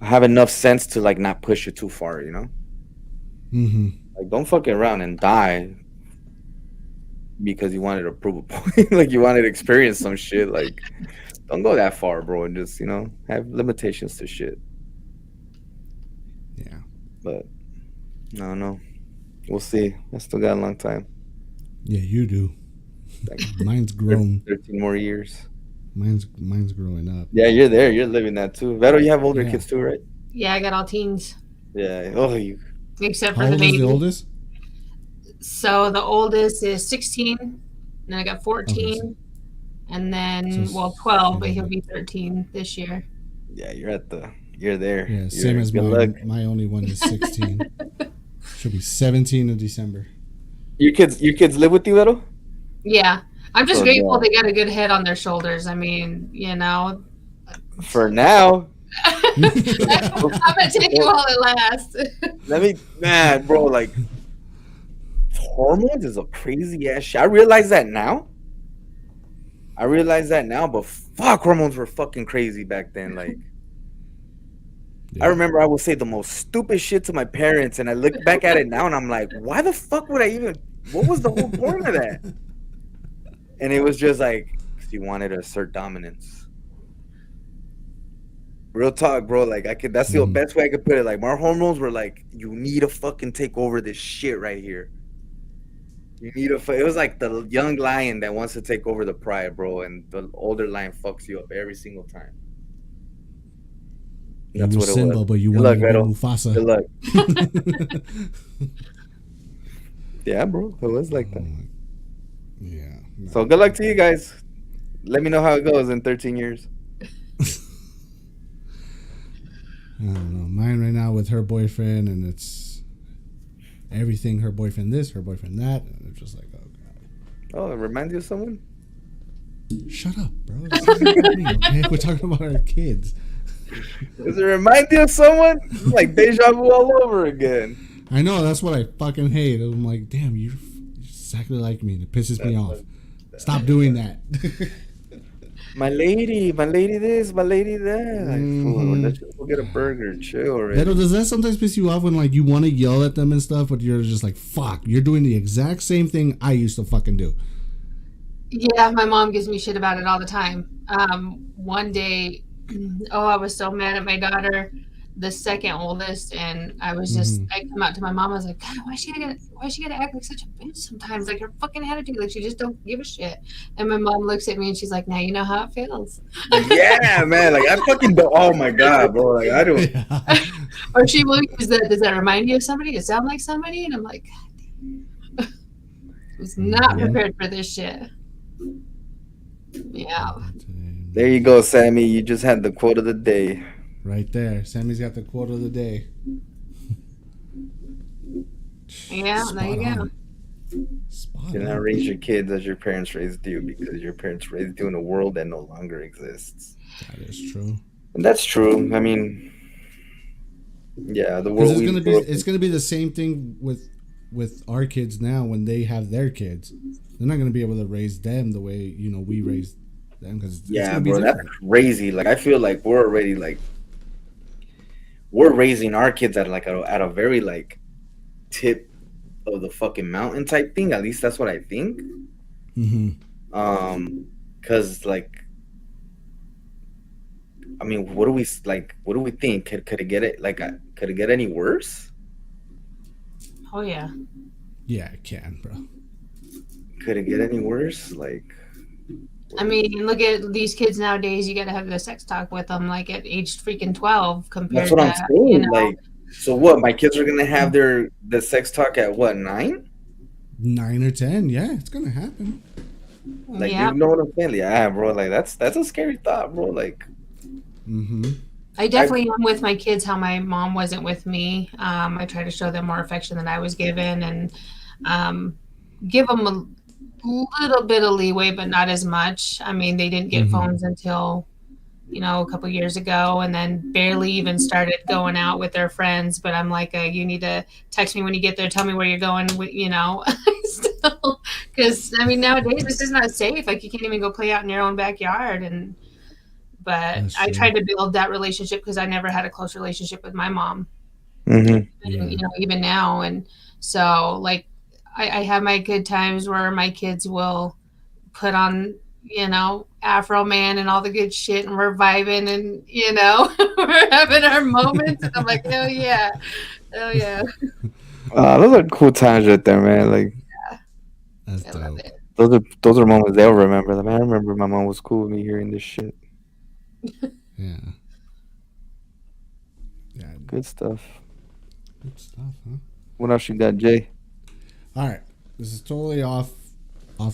I have enough sense to like not push it too far. Mm-hmm. Like don't fuck around and die because you wanted to prove a point. Like you wanted to experience some shit. Like don't go that far, bro, and just have limitations to shit. Yeah. But no, no, we'll see. I still got a long time, Yeah, you do. like Mine's grown. 13 more years. Mine's growing up. Yeah, you're there. You're living that too. Vero, you have older Yeah. kids too, right? Yeah, I got all teens Yeah. Oh, you. except How for the old is the baby. oldest? So the oldest is 16, and then I got Okay, so, 14, and so then, well, 12, but yeah, he'll like, be 13 this year. Yeah, you're at the. You're there. yeah, same You're as good luck. mine. My only one is 16. She'll be 17 in December. Your kids live with you, Vero? Yeah. I'm just So grateful yeah. they got a good head on their shoulders. I mean, For now. I'm gonna take it while it lasts. Let me, man, bro. Like hormones is a crazy ass shit. I realize that now. I realize that now, but fuck, hormones were fucking crazy back then. Like, I Yeah. remember I would say the most stupid shit to my parents, and I look back at it now, and I'm like, why the fuck would I even? What was the whole point of that? And it was just like, 'cause you wanted to assert dominance. Real talk, bro. Like, I could. That's the Mhm. best way I could put it. Like, my hormones were like, you need to fucking take over this shit right here. You need to. It was like the young lion that wants to take over the pride, bro, and the older lion fucks you up every single time. You That's were what it was. Simba, but you Good wanted luck, to be Vero. Mufasa. Good luck. Yeah, bro. It was like that. Yeah. No. So good luck to you guys. Let me know how it goes in 13 years. I don't know. Mine right now with her boyfriend, and it's everything. Her boyfriend this, her boyfriend that, and it's just like, oh god. Oh, it reminds you of someone? Shut up, bro. This isn't about me, okay? We're talking about our kids. Does it remind you of someone? It's like deja vu all over again. I know, that's what I fucking hate. I'm like, damn, you're exactly like me. And it pisses me off. Stop doing that. My lady this, my lady that. Like, fool, let's just go get a burger, chill already. Beto, does that sometimes piss you off when like you want to yell at them and stuff, but you're just like, fuck, you're doing the exact same thing I used to fucking do. Yeah, my mom gives me shit about it all the time. One day, oh, I was so mad at my daughter, the second oldest, and I come out to my mom. I was like, God, why she gotta act like such a bitch sometimes? Like her fucking attitude, like she just don't give a shit. And my mom looks at me and she's like, now you know how it feels. Yeah, man. Like I fucking do. Oh my god, bro. Like I don't. Yeah. Or she will use that. Does that remind you of somebody? Does it sound like somebody? And I'm like, I was not Yeah. prepared for this shit. Yeah. There you go, Sammy. You just had the quote of the day. Right there. Sammy's got the quote of the day. Yeah, there you go. Spot Do not on. raise your kids as your parents raised you, because your parents raised you in a world that no longer exists. That is true. And that's true. I mean, yeah, the Because world we grew up in. it's gonna be the same thing with our kids now when they have their kids. They're not gonna be able to raise them the way we raised them because it's Yeah, gonna be bro, that's different. crazy. Like I feel like we're already like we're raising our kids at a very like tip of the fucking mountain type thing. At least that's what I think. Cause like I mean, what do we like? What do we think? Could it get it like? Could it get any worse? Oh yeah. Yeah, it can, bro. Could it get any worse? Like, I mean, look at these kids nowadays. You got to have the sex talk with them, like at age freaking 12, that's compared what I'm to saying. Like, so what? My kids are gonna have the sex talk at what 9? 9 or 10, yeah, it's gonna happen. Like, yeah. you know what I'm saying? Yeah, bro. Like, that's a scary thought, bro. Like, I definitely am with my kids how my mom wasn't with me. I try to show them more affection than I was given, and give them a little bit of leeway, but not as much. I mean, they didn't get phones until a couple years ago, and then barely even started going out with their friends. But I'm like, you need to text me when you get there, tell me where you're going, still, because I mean nowadays this is not safe. Like you can't even go play out in your own backyard. But That's I true. tried to build that relationship because I never had a close relationship with my mom. Yeah. And, even now. And so like I have my good times where my kids will put on Afro Man and all the good shit, and we're vibing, and we're having our moments, and I'm like, oh yeah, oh yeah. those are cool times right there, man. Like, That's I love dope. it. Those are moments they'll remember. Like, man, I remember my mom was cool with me hearing this shit. Yeah. Yeah. Good stuff. Good stuff, huh? What else you got, Jay? All right. This is totally off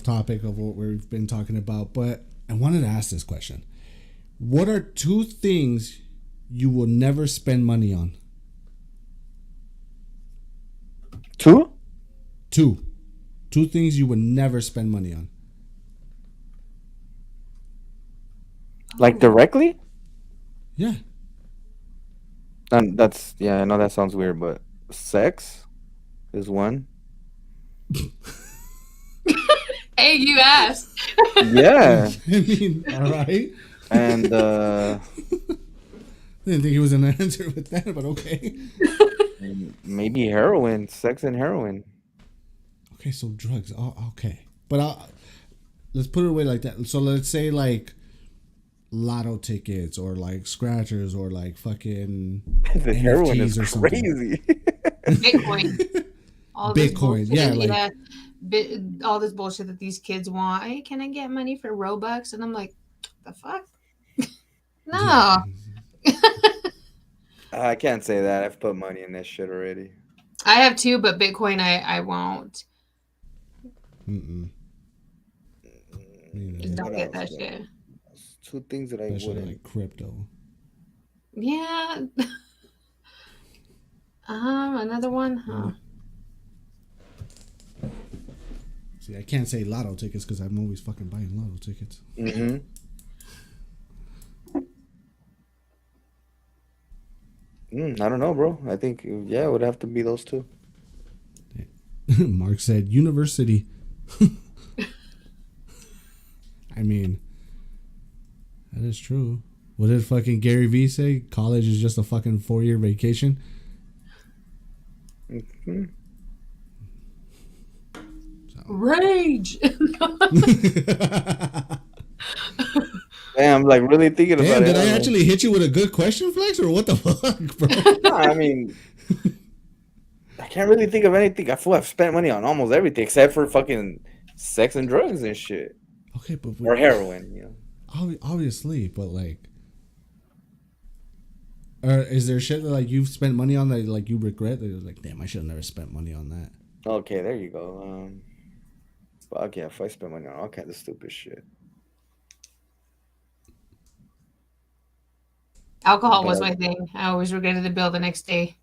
topic of what we've been talking about, but I wanted to ask this question. What are two things you will never spend money on? Two? Two. Two things you would never spend money on. Like directly? Yeah. And that's yeah. I know that sounds weird, but sex is one. Hey, you asked. Yeah, I mean, all right. and Didn't think he was an answer with that, but okay. maybe heroin, sex and heroin. Okay, so drugs. Oh, okay. But let's put it away like that. So let's say like lotto tickets or like scratchers or like fucking The heroin is NFTs or something. crazy. Bitcoin. All this Bitcoin, bullshit, yeah, like all this bullshit that these kids want. Hey, can I get money for Robux? And I'm like, the fuck? yeah. No. I can't say that. I've put money in this shit already. I have two, but Bitcoin I won't. Mm-mm. Just don't What get else, that bro? shit. Two things that I Especially wouldn't. like crypto. Yeah. Another one? Huh. See, I can't say lotto tickets because I'm always fucking buying lotto tickets. Mm-hmm. I don't know, bro. I think yeah, it would have to be those two. Mark said university. I mean, that is true. What did fucking Gary Vee say? College is just a fucking 4-year vacation. Mm-hmm. Rage. Damn, I'm like really thinking about Damn, it. did I I'm like, actually hit you with a good question, Flex, or what the fuck, bro? nah, I mean, I can't really think of anything. I feel I've spent money on almost everything except for fucking sex and drugs and shit Okay, but or heroin. obviously, but like, is there shit that like you've spent money on that like you regret? That you're like, damn, I should have never spent money on that. Okay, there you go. Fuck yeah, if I spend money on all kinds of stupid shit. Alcohol But was my thing. I always regretted the bill the next day.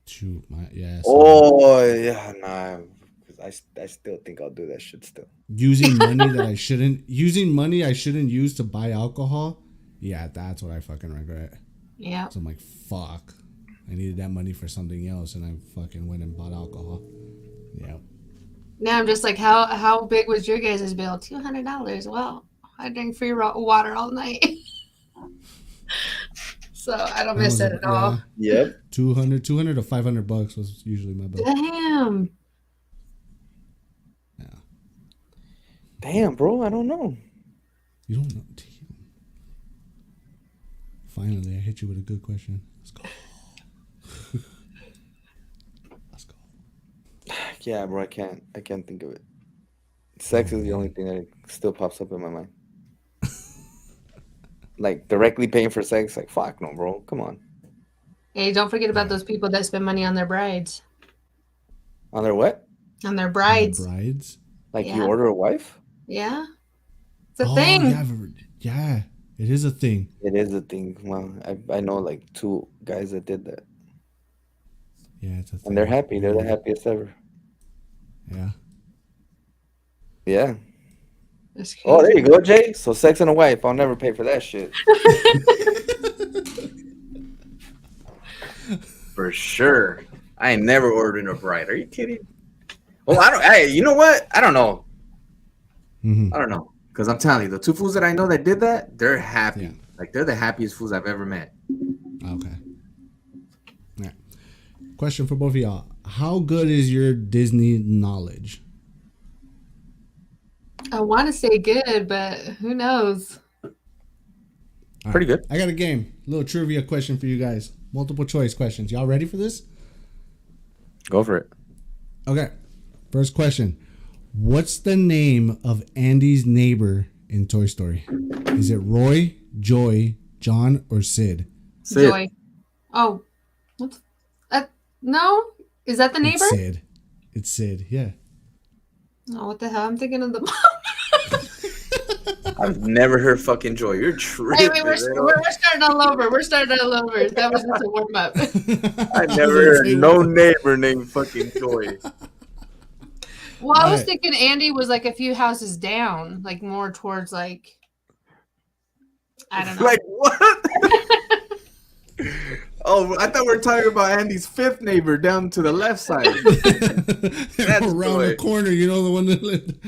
Shoot, yeah. So oh yeah, nah. 'Cause I still think I'll do that shit still. using money I shouldn't use to buy alcohol. Yeah, that's what I fucking regret. Yeah. So I'm like, fuck. I needed that money for something else, and I fucking went and bought alcohol. Yeah. Now I'm just like, how big was your guys' bill? $200. Well, I drink free water all night. So I don't miss it at all. Yep. 200 to $500 was usually my bill. Damn. Yeah. Damn, bro. I don't know. You don't know. Damn. Finally, I hit you with a good question. Let's go. Let's go. Yeah, bro. I can't think of it. Sex is the only thing that still pops up in my mind. Like directly paying for sex, like fuck no, bro. Come on. Hey, don't forget about those people that spend money on their brides. On their what? On their And the brides. brides. Like you Yeah. order a wife? Yeah. It's a Oh thing. yeah, it is a thing. It is a thing. Well, I know like two guys that did that, Yeah, it's a thing. and they're happy. They're the happiest ever. Yeah. Yeah. That's crazy. Oh, there you go, Jay. So sex and a wife. I'll never pay for that shit. For sure. I ain't never ordering a bride. Are you kidding? Well, I don't. Hey, you know what? I don't know. Mm-hmm. I don't know. Because I'm telling you, the two fools that I know that did that, they're happy. Yeah. Like they're the happiest fools I've ever met. Okay. All right. Question for both of y'all: how good is your Disney knowledge? I want to say good, but who knows? All Pretty right. good. I got a game, little trivia question for you guys. Multiple choice questions. Y'all ready for this? Go for it. Okay. First question: What's the name of Andy's neighbor in Toy Story? Is it Roy, Joy, John, or Sid? Sid. Joy. Oh, what? No, is that the It's neighbor? Sid. It's Sid. Yeah. Oh, what the hell? I'm thinking of the. I've never heard fucking Joy. You're Hey, tripping. wait, we're starting all over. We're starting all over. That was just a warm up. I I never was gonna heard say no what? neighbor named fucking Joy. Well, I All was right. thinking Andy was like a few houses down, like more towards like I don't know. Like what? Oh, I thought we were talking about Andy's fifth neighbor down to the left side. Around the Joy. corner, you know the one that lived.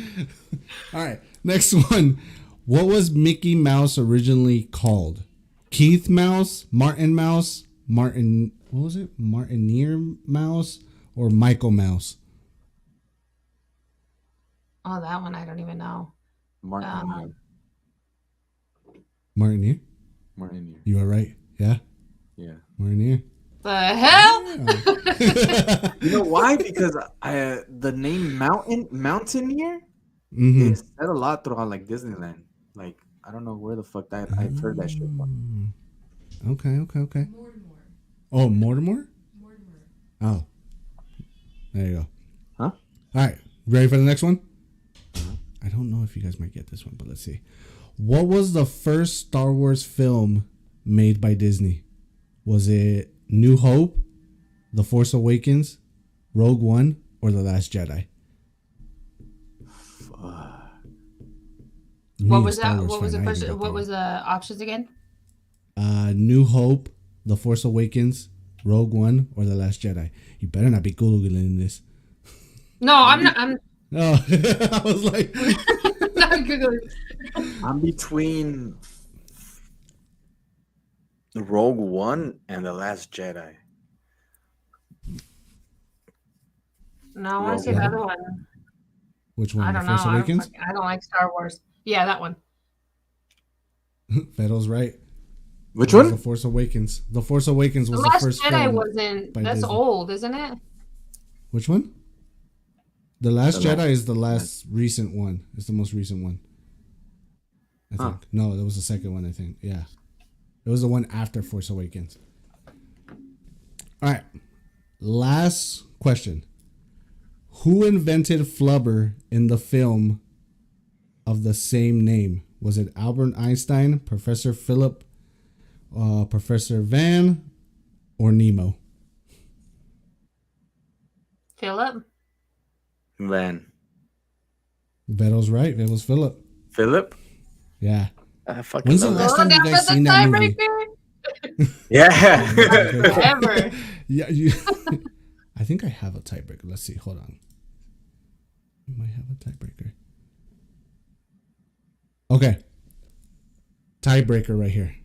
All right, next one. What was Mickey Mouse originally called? Keith Mouse, Martin Mouse, Martin. What was it? Martineer Mouse or Michael Mouse? Oh, that one I don't even know. Martin. Martineer. Martin. You are right. Yeah, Yeah. Martineer. The hell? You know why? Because the name Mountaineer Mm-hmm. is said a lot throughout like Disneyland. Like I don't know where the fuck that I've heard that shit from. Okay. Oh, Mortimer? Oh. There you go. Huh? All right. Ready for the next one? I don't know if you guys might get this one, but let's see. What was the first Star Wars film made by Disney? Was it New Hope, The Force Awakens, Rogue One, or The Last Jedi? What was that? What was the first? What was the options again? New Hope, The Force Awakens, Rogue One, or The Last Jedi? You better not be Googling this. No, I'm not. I'm Oh, I was like, not Googling. I'm between Rogue One and The Last Jedi. No, I want to see Rogue the One. other one. which one? I The don't know. Force Awakens? I don't like Star Wars. Yeah, that one. Fedor's right. Which It was one? The Force Awakens. The Force Awakens The was the Last first Jedi film. wasn't. by That's Disney. old, isn't it? Which one? The Last The Jedi Last- is the last recent one. It's the most recent one. I Huh. think. No, that was the second one, I think. Yeah. It was the one after Force Awakens. All right. Last question. Who invented flubber in the film of the same name? Was it Albert Einstein, Professor Philip, Professor Van, or Nemo? Philip. Van. Vettel's right. It was Philip. Philip? Yeah. I fucking When's the love last that. time you Down guys for seen the that movie? tiebreaker? Yeah. Ever. Yeah, you. I think I have a tiebreaker. Let's see. Hold on. We might have a tiebreaker. Okay. Tiebreaker right here.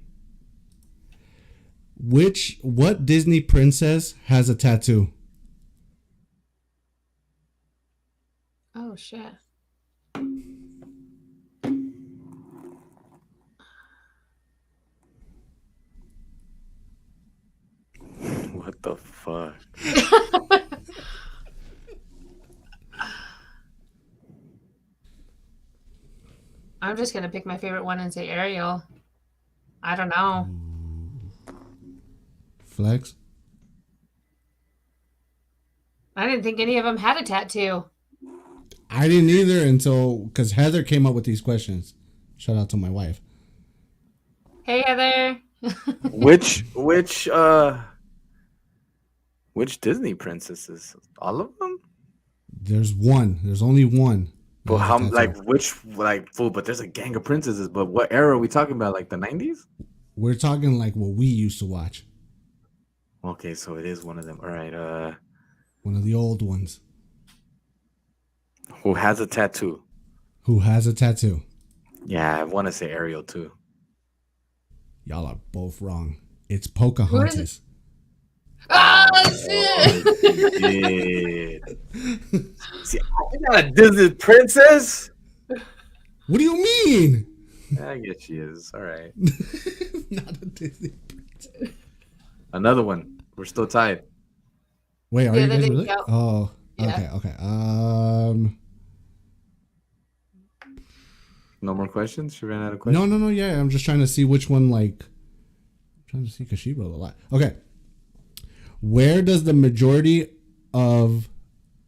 What Disney princess has a tattoo? Oh shit. What the fuck? I'm just gonna pick my favorite one and say Ariel. I don't know. Flex. I didn't think any of them had a tattoo. I didn't either until because Heather came up with these questions. Shout out to my wife. Hey Heather. Which Disney princesses? All of them? There's one. There's only one. that But has a how tattoo. like which like fool, but there's a gang of princesses, but what era are we talking about? Like the 90s? We're talking like what we used to watch. Okay, so it is one of them. All right, One of the old ones. who has a tattoo? Who has a tattoo? Yeah, I want to say Ariel too. Y'all are both wrong. It's Pocahontas. Oh shit. Shit. See, I'm not a Disney princess. What do you mean? I guess she is. All right. Not a Disney princess. Another one. We're still tied. Wait, are Yeah, you they guys didn't really? count. Oh, Yeah. okay. No more questions? She ran out of No, questions? no, no. Yeah, I'm just trying to see which one. Like, I'm trying to see because she wrote a lot. Okay, where does the majority of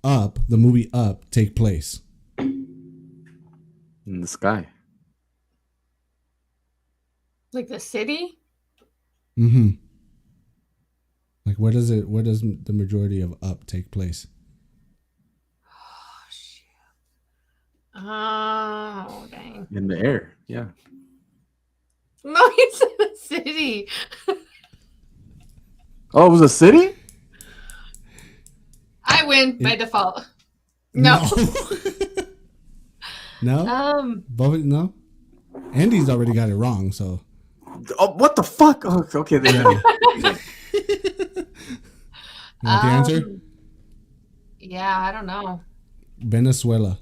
Up, the movie Up, take place? In the sky. Like the city? Mm-hmm. Like, where does it? Where does the majority of Up take place? Oh, shit. Oh, dang. In the air. Yeah. No, he said the city. Oh, it was a city? I win by It- default. No. No. Both no. Andy's already got it wrong. So. Oh, what the fuck? Oh, okay, then. Yeah. You want the answer? Yeah, I don't know. Venezuela.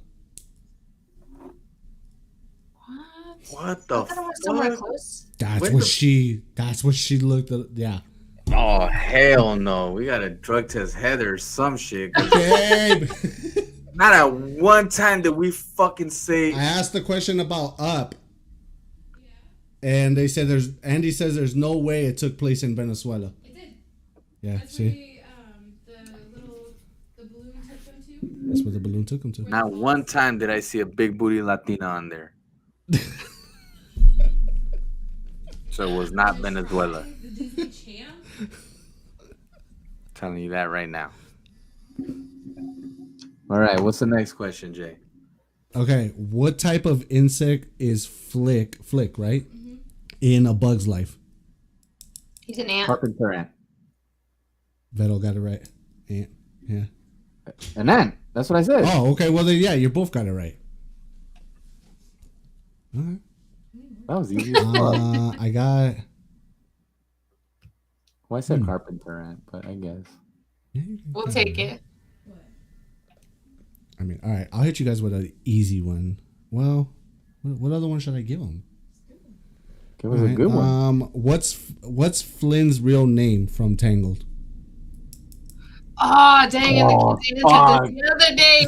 What the I thought it was somewhere fuck? close. That's Where what the- she. That's what she looked at. Yeah. Oh, hell no. We got to drug test Heather or some shit. 'Cause Babe. not at one time did we fucking say. I asked the question about Up, and they said there's. Andy says there's no way it took place in Venezuela. It did. Yeah. That's See, where the balloon took them to. that's where the balloon took him to. Not one time did I see a big booty Latina on there. So it was not Venezuela. The Disney Channel. Telling you that right now. All right, what's the next question, Jay? Okay, what type of insect is Flick, right? In A Bug's Life. He's an ant. Carpenter ant. Vettel got it right. Ant. Yeah. An ant. That's what I said. Oh, okay. Well, then, yeah, you both got it right. All right. That was easy as fuck. I got. Well, I said carpenter ant, but I guess. Yeah, you can We'll got take right. it. What? I mean, all right. I'll hit you guys with an easy one. Well, what other one should I give them? It was a good one. What's Flynn's real name from Tangled? Oh, dang it. Oh, The kids answered this the other day,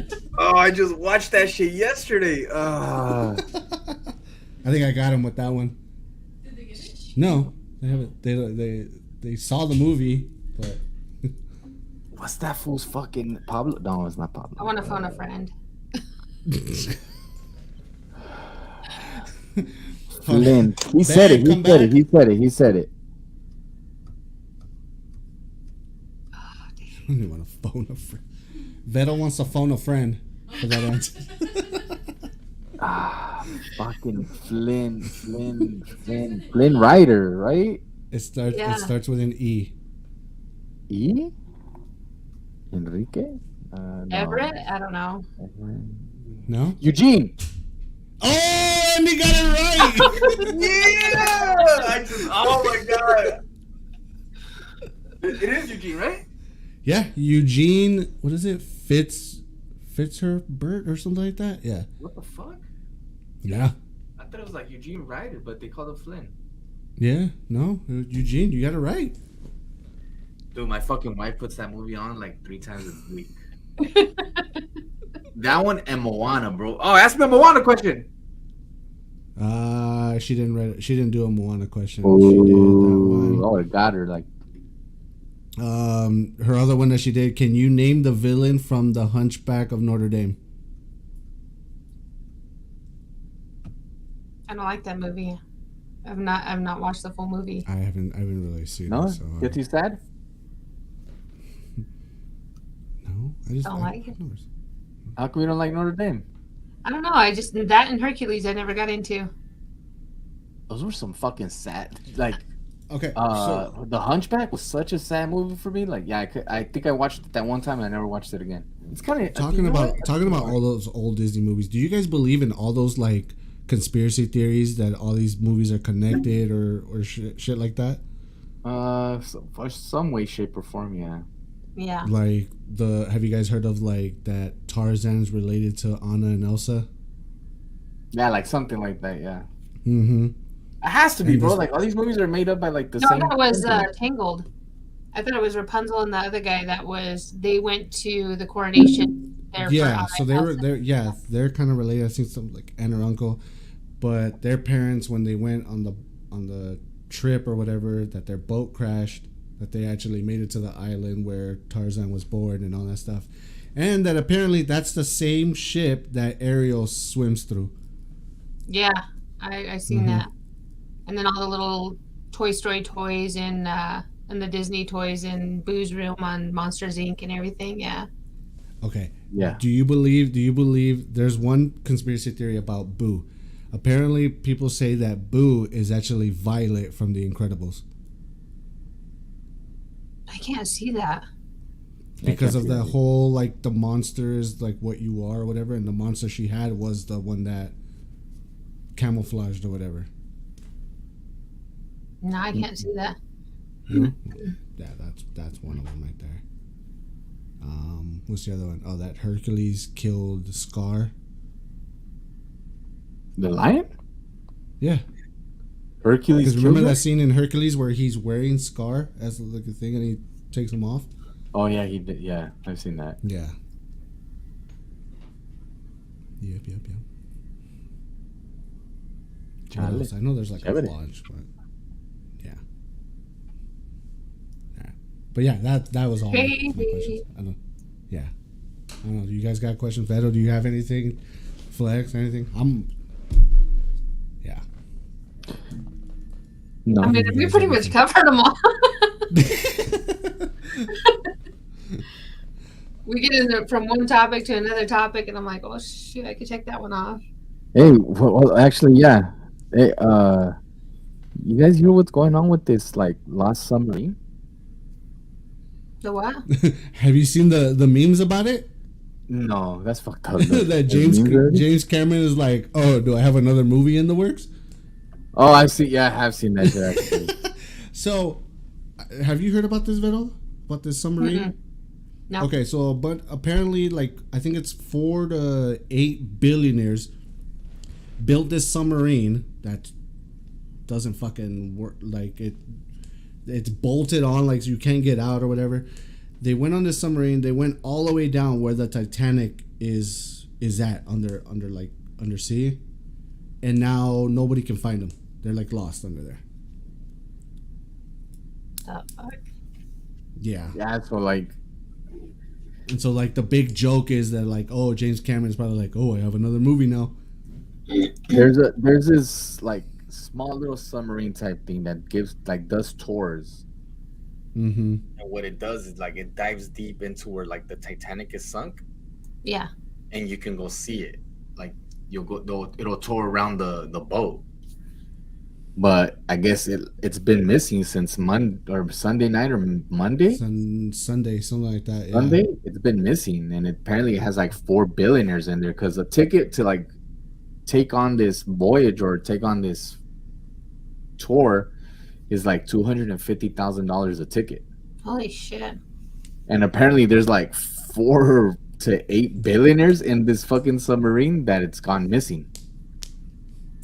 too. Oh, I just watched that shit yesterday. I think I got him with that one. Did they get it? No, they haven't. They saw the movie, but What's that fool's fucking Pablo? No, it's not Pablo. I want to phone a friend. Flynn. He said it. He come said it. back. He said it. He said it. I don't even want to phone a friend. Vettel wants to phone a friend for that answer. Fucking Flynn Rider, right? It starts. Yeah. It starts with an E. E. Enrique. No. Everett? I don't know. No. Eugene. Oh, and he got it right. Yeah. Oh my god. It is Eugene, right? Yeah, Eugene. What is it? Fitzherbert or something like that. Yeah. What the fuck? Yeah. I thought it was like Eugene Ryder, but they called him Flynn. Yeah. No, Eugene, you got it right. Dude, my fucking wife puts that movie on like 3 times a week. That one and Moana, bro. Oh, ask me a Moana question. She didn't do a Moana question. She did that one. Oh, it got her like. Her other one that she did. Can you name the villain from The Hunchback of Notre Dame? I don't like that movie. I've not watched the full movie. I haven't really seen No, it. So, get too sad. no, I just Don't like it. How come you don't like Notre Dame? I don't know. I just that and Hercules I never got into. Those were some fucking sad. Like, Okay, so The Hunchback was such a sad movie for me. Like, yeah, I think I watched it that one time and I never watched it again. It's kind of talking about all those old Disney movies. Do you guys believe in all those like conspiracy theories that all these movies are connected or shit like that? For some way, shape, or form, yeah. Yeah. Like have you guys heard of like that Tarzan's related to Anna and Elsa? Yeah, like something like that, yeah. Mm-hmm. It has to be, And bro. this- Like, all these movies are made up by like the No, same. that was Tangled. I thought it was Rapunzel and the other guy that was. They went to the coronation They're for Yeah, so outside house. they're kind of related. I think some like aunt or uncle, but their parents when they went on the trip or whatever that their boat crashed, that they actually made it to the island where Tarzan was born and all that stuff, and that apparently that's the same ship that Ariel swims through. Yeah, I seen Mm-hmm. that. And then all the little Toy Story toys and the Disney toys in Boo's room on Monsters Inc. and everything. Yeah. Okay. Yeah. Do you believe there's one conspiracy theory about Boo? Apparently people say that Boo is actually Violet from The Incredibles I can't see that. Yeah, I because can't of see the that. whole like the monsters like what you are or whatever, and the monster she had was the one that camouflaged or whatever. No, I can't see that. No? Yeah, that's one of them right there. What's the other one? Oh, that Hercules killed Scar. The lion? Yeah, Hercules because killed remember her? that scene in Hercules where he's wearing Scar as like a thing and he takes him off. Oh yeah, he did. Yeah, I've seen that. Yeah. Yep. What Chale. else? I know there's like a Chévere. bunch, but yeah. Yeah. But yeah, that was all my questions. Crazy. I don't. Yeah. I don't know. Do you guys got questions, Beto? Do you have anything? Flex? Anything? Yeah. No. I mean, You we guys pretty have much anything? covered them all. We get into from one topic to another topic, and I'm like, oh shoot, I could check that one off. Hey, well, actually, yeah. Hey, you guys hear what's going on with this like lost submarine? The what? Have you seen the memes about it? No, that's fucked up. That There's James memes already? James Cameron is like, oh, do I have another movie in the works? Oh, I see. Yeah, I have seen that shit actually. So, have you heard about this, Beto? About this submarine? Mm-mm. No. Okay, so but apparently, like I think it's 4 to 8 billionaires built this submarine that doesn't fucking work. Like it's bolted on, like so you can't get out or whatever. They went on this submarine. They went all the way down where the Titanic is at under sea, and now nobody can find them. They're like lost under there. The fuck? Yeah. Yeah, so like, And so like the big joke is that like, oh, James Cameron's probably like, oh, I have another movie now. there's this like small little submarine type thing that does tours. Mm-hmm. And what it does is like it dives deep into where like the Titanic is sunk, Yeah. and you can go see it. Like it'll tour around the boat. But I guess it's been missing since Monday or Sunday night or Monday. Sunday, something like that. Yeah. Sunday, it's been missing, and apparently it has like 4 billionaires in there because a ticket to like take on this voyage or take on this tour is like $250,000 a ticket, Holy shit. and apparently there's like 4 to 8 billionaires in this fucking submarine that it's gone missing.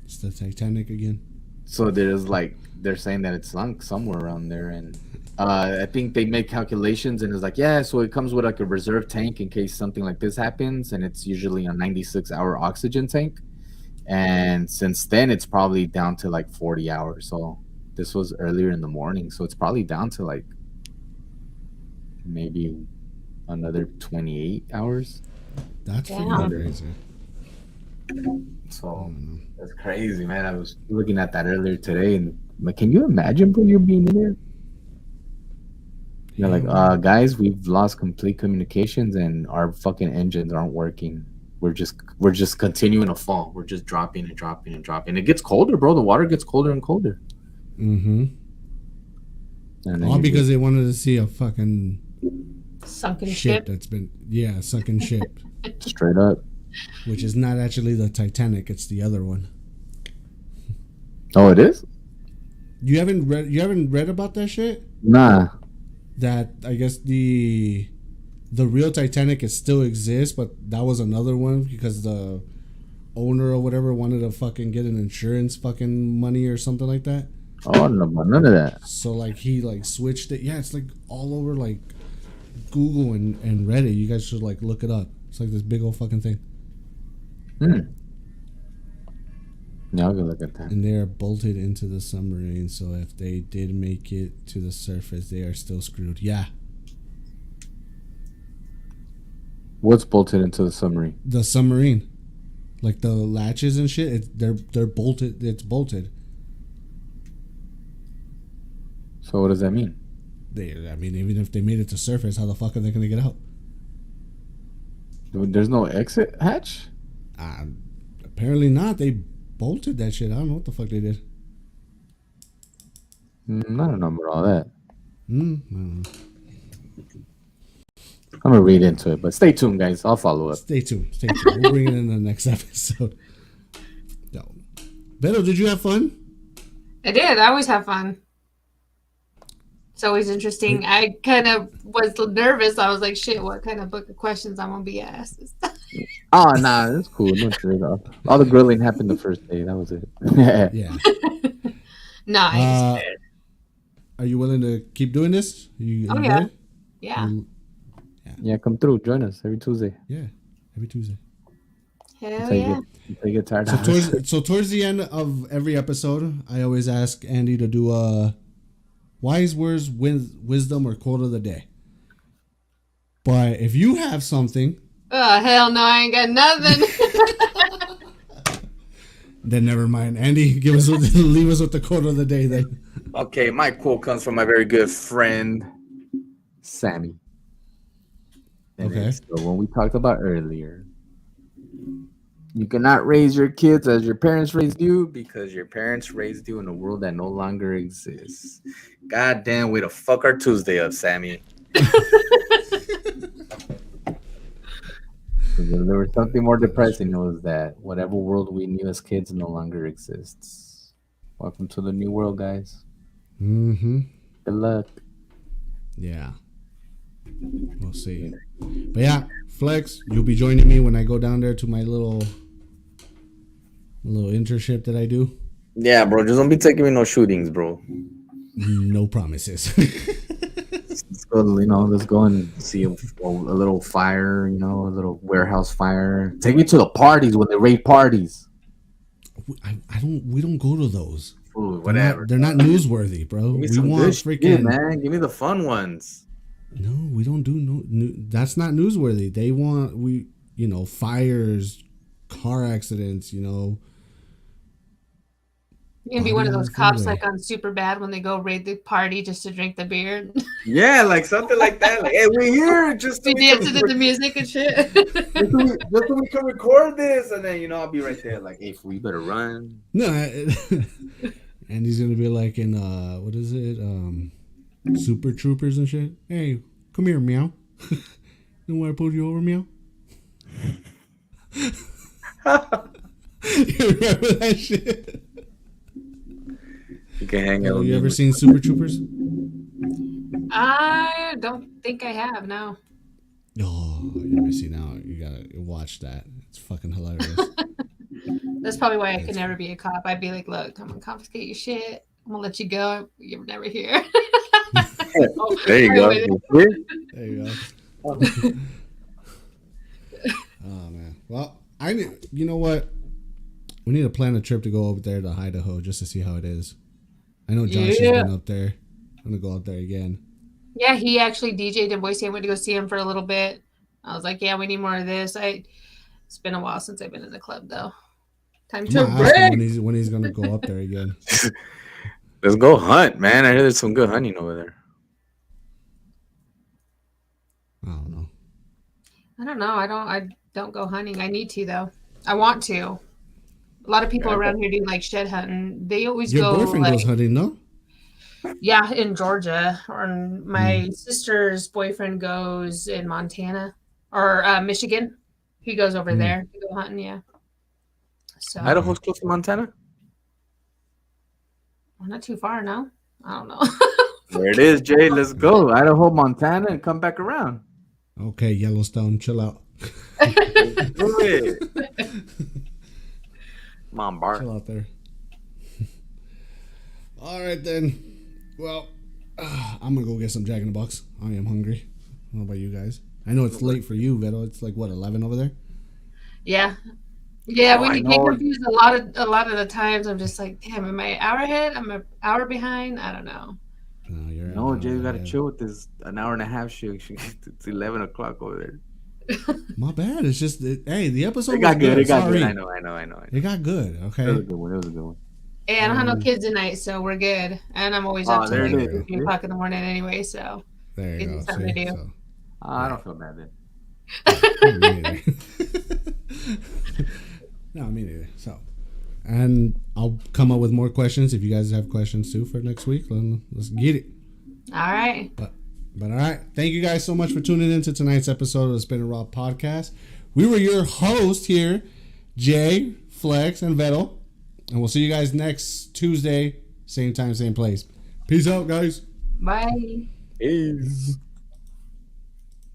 It's the Titanic again. So there's like they're saying that it's sunk somewhere around there, and I think they made calculations, and it's like yeah, so it comes with like a reserve tank in case something like this happens, and it's usually a 96-hour oxygen tank, and since then it's probably down to like 40 hours. So this was earlier in the morning, so it's probably down to like maybe another 28 hours. That's Damn. freaking crazy. So that's crazy, man. I was looking at that earlier today, and like, can you imagine, bro, you being in there? You're like, guys, we've lost complete communications, and our fucking engines aren't working. We're just continuing to fall. We're just dropping and dropping and dropping. It gets colder, bro. The water gets colder and colder. Mm-hmm. And then All you because they wanted to see a fucking Sunken ship ship. that's been sunken ship, just straight up. which is not actually the Titanic. It's the other one. Oh, it is? You haven't read about that shit? Nah. That I guess the real Titanic it still exists, but that was another one because the owner or whatever wanted to fucking get an insurance fucking money or something like that. Oh, no, none of that. So like he like switched it. Yeah, it's like all over like Google and Reddit. You guys should like look it up. It's like this big old fucking thing. Hmm. Yeah, I'll go look at that. And they are bolted into the submarine, so if they did make it to the surface, they are still screwed. Yeah. What's bolted into the submarine? The submarine. Like the latches and shit, they're bolted. It's bolted. So what does that mean? I mean, even if they made it to surface, how the fuck are they gonna get out? There's no exit hatch? Apparently not. They bolted that shit. I don't know what the fuck they did. I don't know about all that. I don't know. I'm gonna read into it, but stay tuned, guys. I'll follow up. Stay tuned. Stay tuned. We'll bring it in the next episode. No. Beto, did you have fun? I did. I always have fun. It's always interesting. I kind of was nervous. I was like, shit, what kind of book of questions I'm going to be asked? Oh, nah, that's cool. No stress. All the grilling happened the first day. That was it. Yeah. Nice. Are you willing to keep doing this? Oh, yeah. Good? Yeah. Yeah, come through. Join us every Tuesday. Yeah, every Tuesday. Hell Until yeah. you get tired So of us. towards the end of every episode, I always ask Andy to do a wise words, wisdom, or quote of the day. But if you have something, Oh, hell no, I ain't got nothing. then never mind. Andy, leave us with the quote of the day then. Okay, my quote comes from my very good friend, Sammy. And Okay. it's the one we talked about earlier. You cannot raise your kids as your parents raised you because your parents raised you in a world that no longer exists. Goddamn way to fuck our Tuesday up, Sammy. There was something more depressing. It was that whatever world we knew as kids no longer exists. Welcome to the new world, guys. Mm-hmm. Good luck. Yeah. We'll see. But yeah, Flex, you'll be joining me when I go down there to my little internship that I do. Yeah, bro. Just don't be taking me no shootings, bro. No promises. Let's go, let's go and see a little fire, a little warehouse fire. Take me to the parties when they raid parties. We don't go to those. Ooh, whatever. They're not newsworthy, bro. Give me We some want good freaking shit, man. Give me the fun ones. No, we don't do that's not newsworthy. They want fires, car accidents, You're going to be one of those cops like on Superbad when they go raid the party just to drink the beer. Yeah, like something like that. Like, hey, we're here just We dancing to the music and shit. just so we can record this, and then I'll be right there. Like, hey, we better run. No, and he's gonna be like in what is it? Super Troopers and shit. Hey, come here, meow. You know why I pulled you over, meow? You remember that shit? You can hang out. Have you ever seen Super Troopers? I don't think I have, no. Oh, you never see now. You gotta watch that. It's fucking hilarious. That's probably why I could never be a cop. I'd be like, look, I'm going to confiscate your shit. I'm going to let you go. You're never here. There you go. There you go. Oh man. Well, you know what? We need to plan a trip to go over there to Idaho just to see how it is. I know Josh has been up there. I'm gonna go out there again. Yeah, he actually DJ'd in Boise. I went to go see him for a little bit. I was like, yeah, we need more of this. It's been a while since I've been in the club though. Time to break. When he's gonna go up there again. Let's go hunt, man. I hear there's some good hunting over there. I don't know. I don't go hunting. I need to though. I want to. A lot of people around here do like shed hunting. They always Your go. boyfriend goes hunting, no? Yeah, in Georgia. Or my sister's boyfriend goes in Montana or Michigan. He goes over there to go hunting. Yeah. So Idaho's close to Montana. well, not too far, no. I don't know. There it is, Jay. Let's go. Idaho, Montana, and come back around. Okay, Yellowstone, chill out. Do it. Come on, Bart. Chill out there. All right then. Well, I'm gonna go get some Jack in the Box. I am hungry. How about you guys? I know it's late for you, Vito. It's like what, 11 over there? Yeah. Yeah, Oh, we I get know. confused a lot of the times. I'm just like, damn, am I an hour ahead? I'm an hour behind. I don't know. No, you're an No, hour Jay, you gotta ahead. chill with this an hour and a half shit. It's 11 o'clock over there. My bad. It's just hey, the episode It was got good. It good. got good. Sorry, I know. I know. I know. I it know. got good. It was Okay. a good one. It was a good one. And I don't have no kids tonight, so we're good. And I'm always up Oh, till there like it There is. you 2, go. 3 See? o'clock in the morning anyway, so There you gives me go. something See, to so I don't feel bad then. me neither. No, me neither. So, and I'll come up with more questions if you guys have questions too for next week. Let's get it. All right. But all right, thank you guys so much for tuning in to tonight's episode of the Spittin' Raw podcast. We were your host here, Jay, Flex, and Vettel, and we'll see you guys next Tuesday, same time, same place. Peace out, guys. Bye. Peace.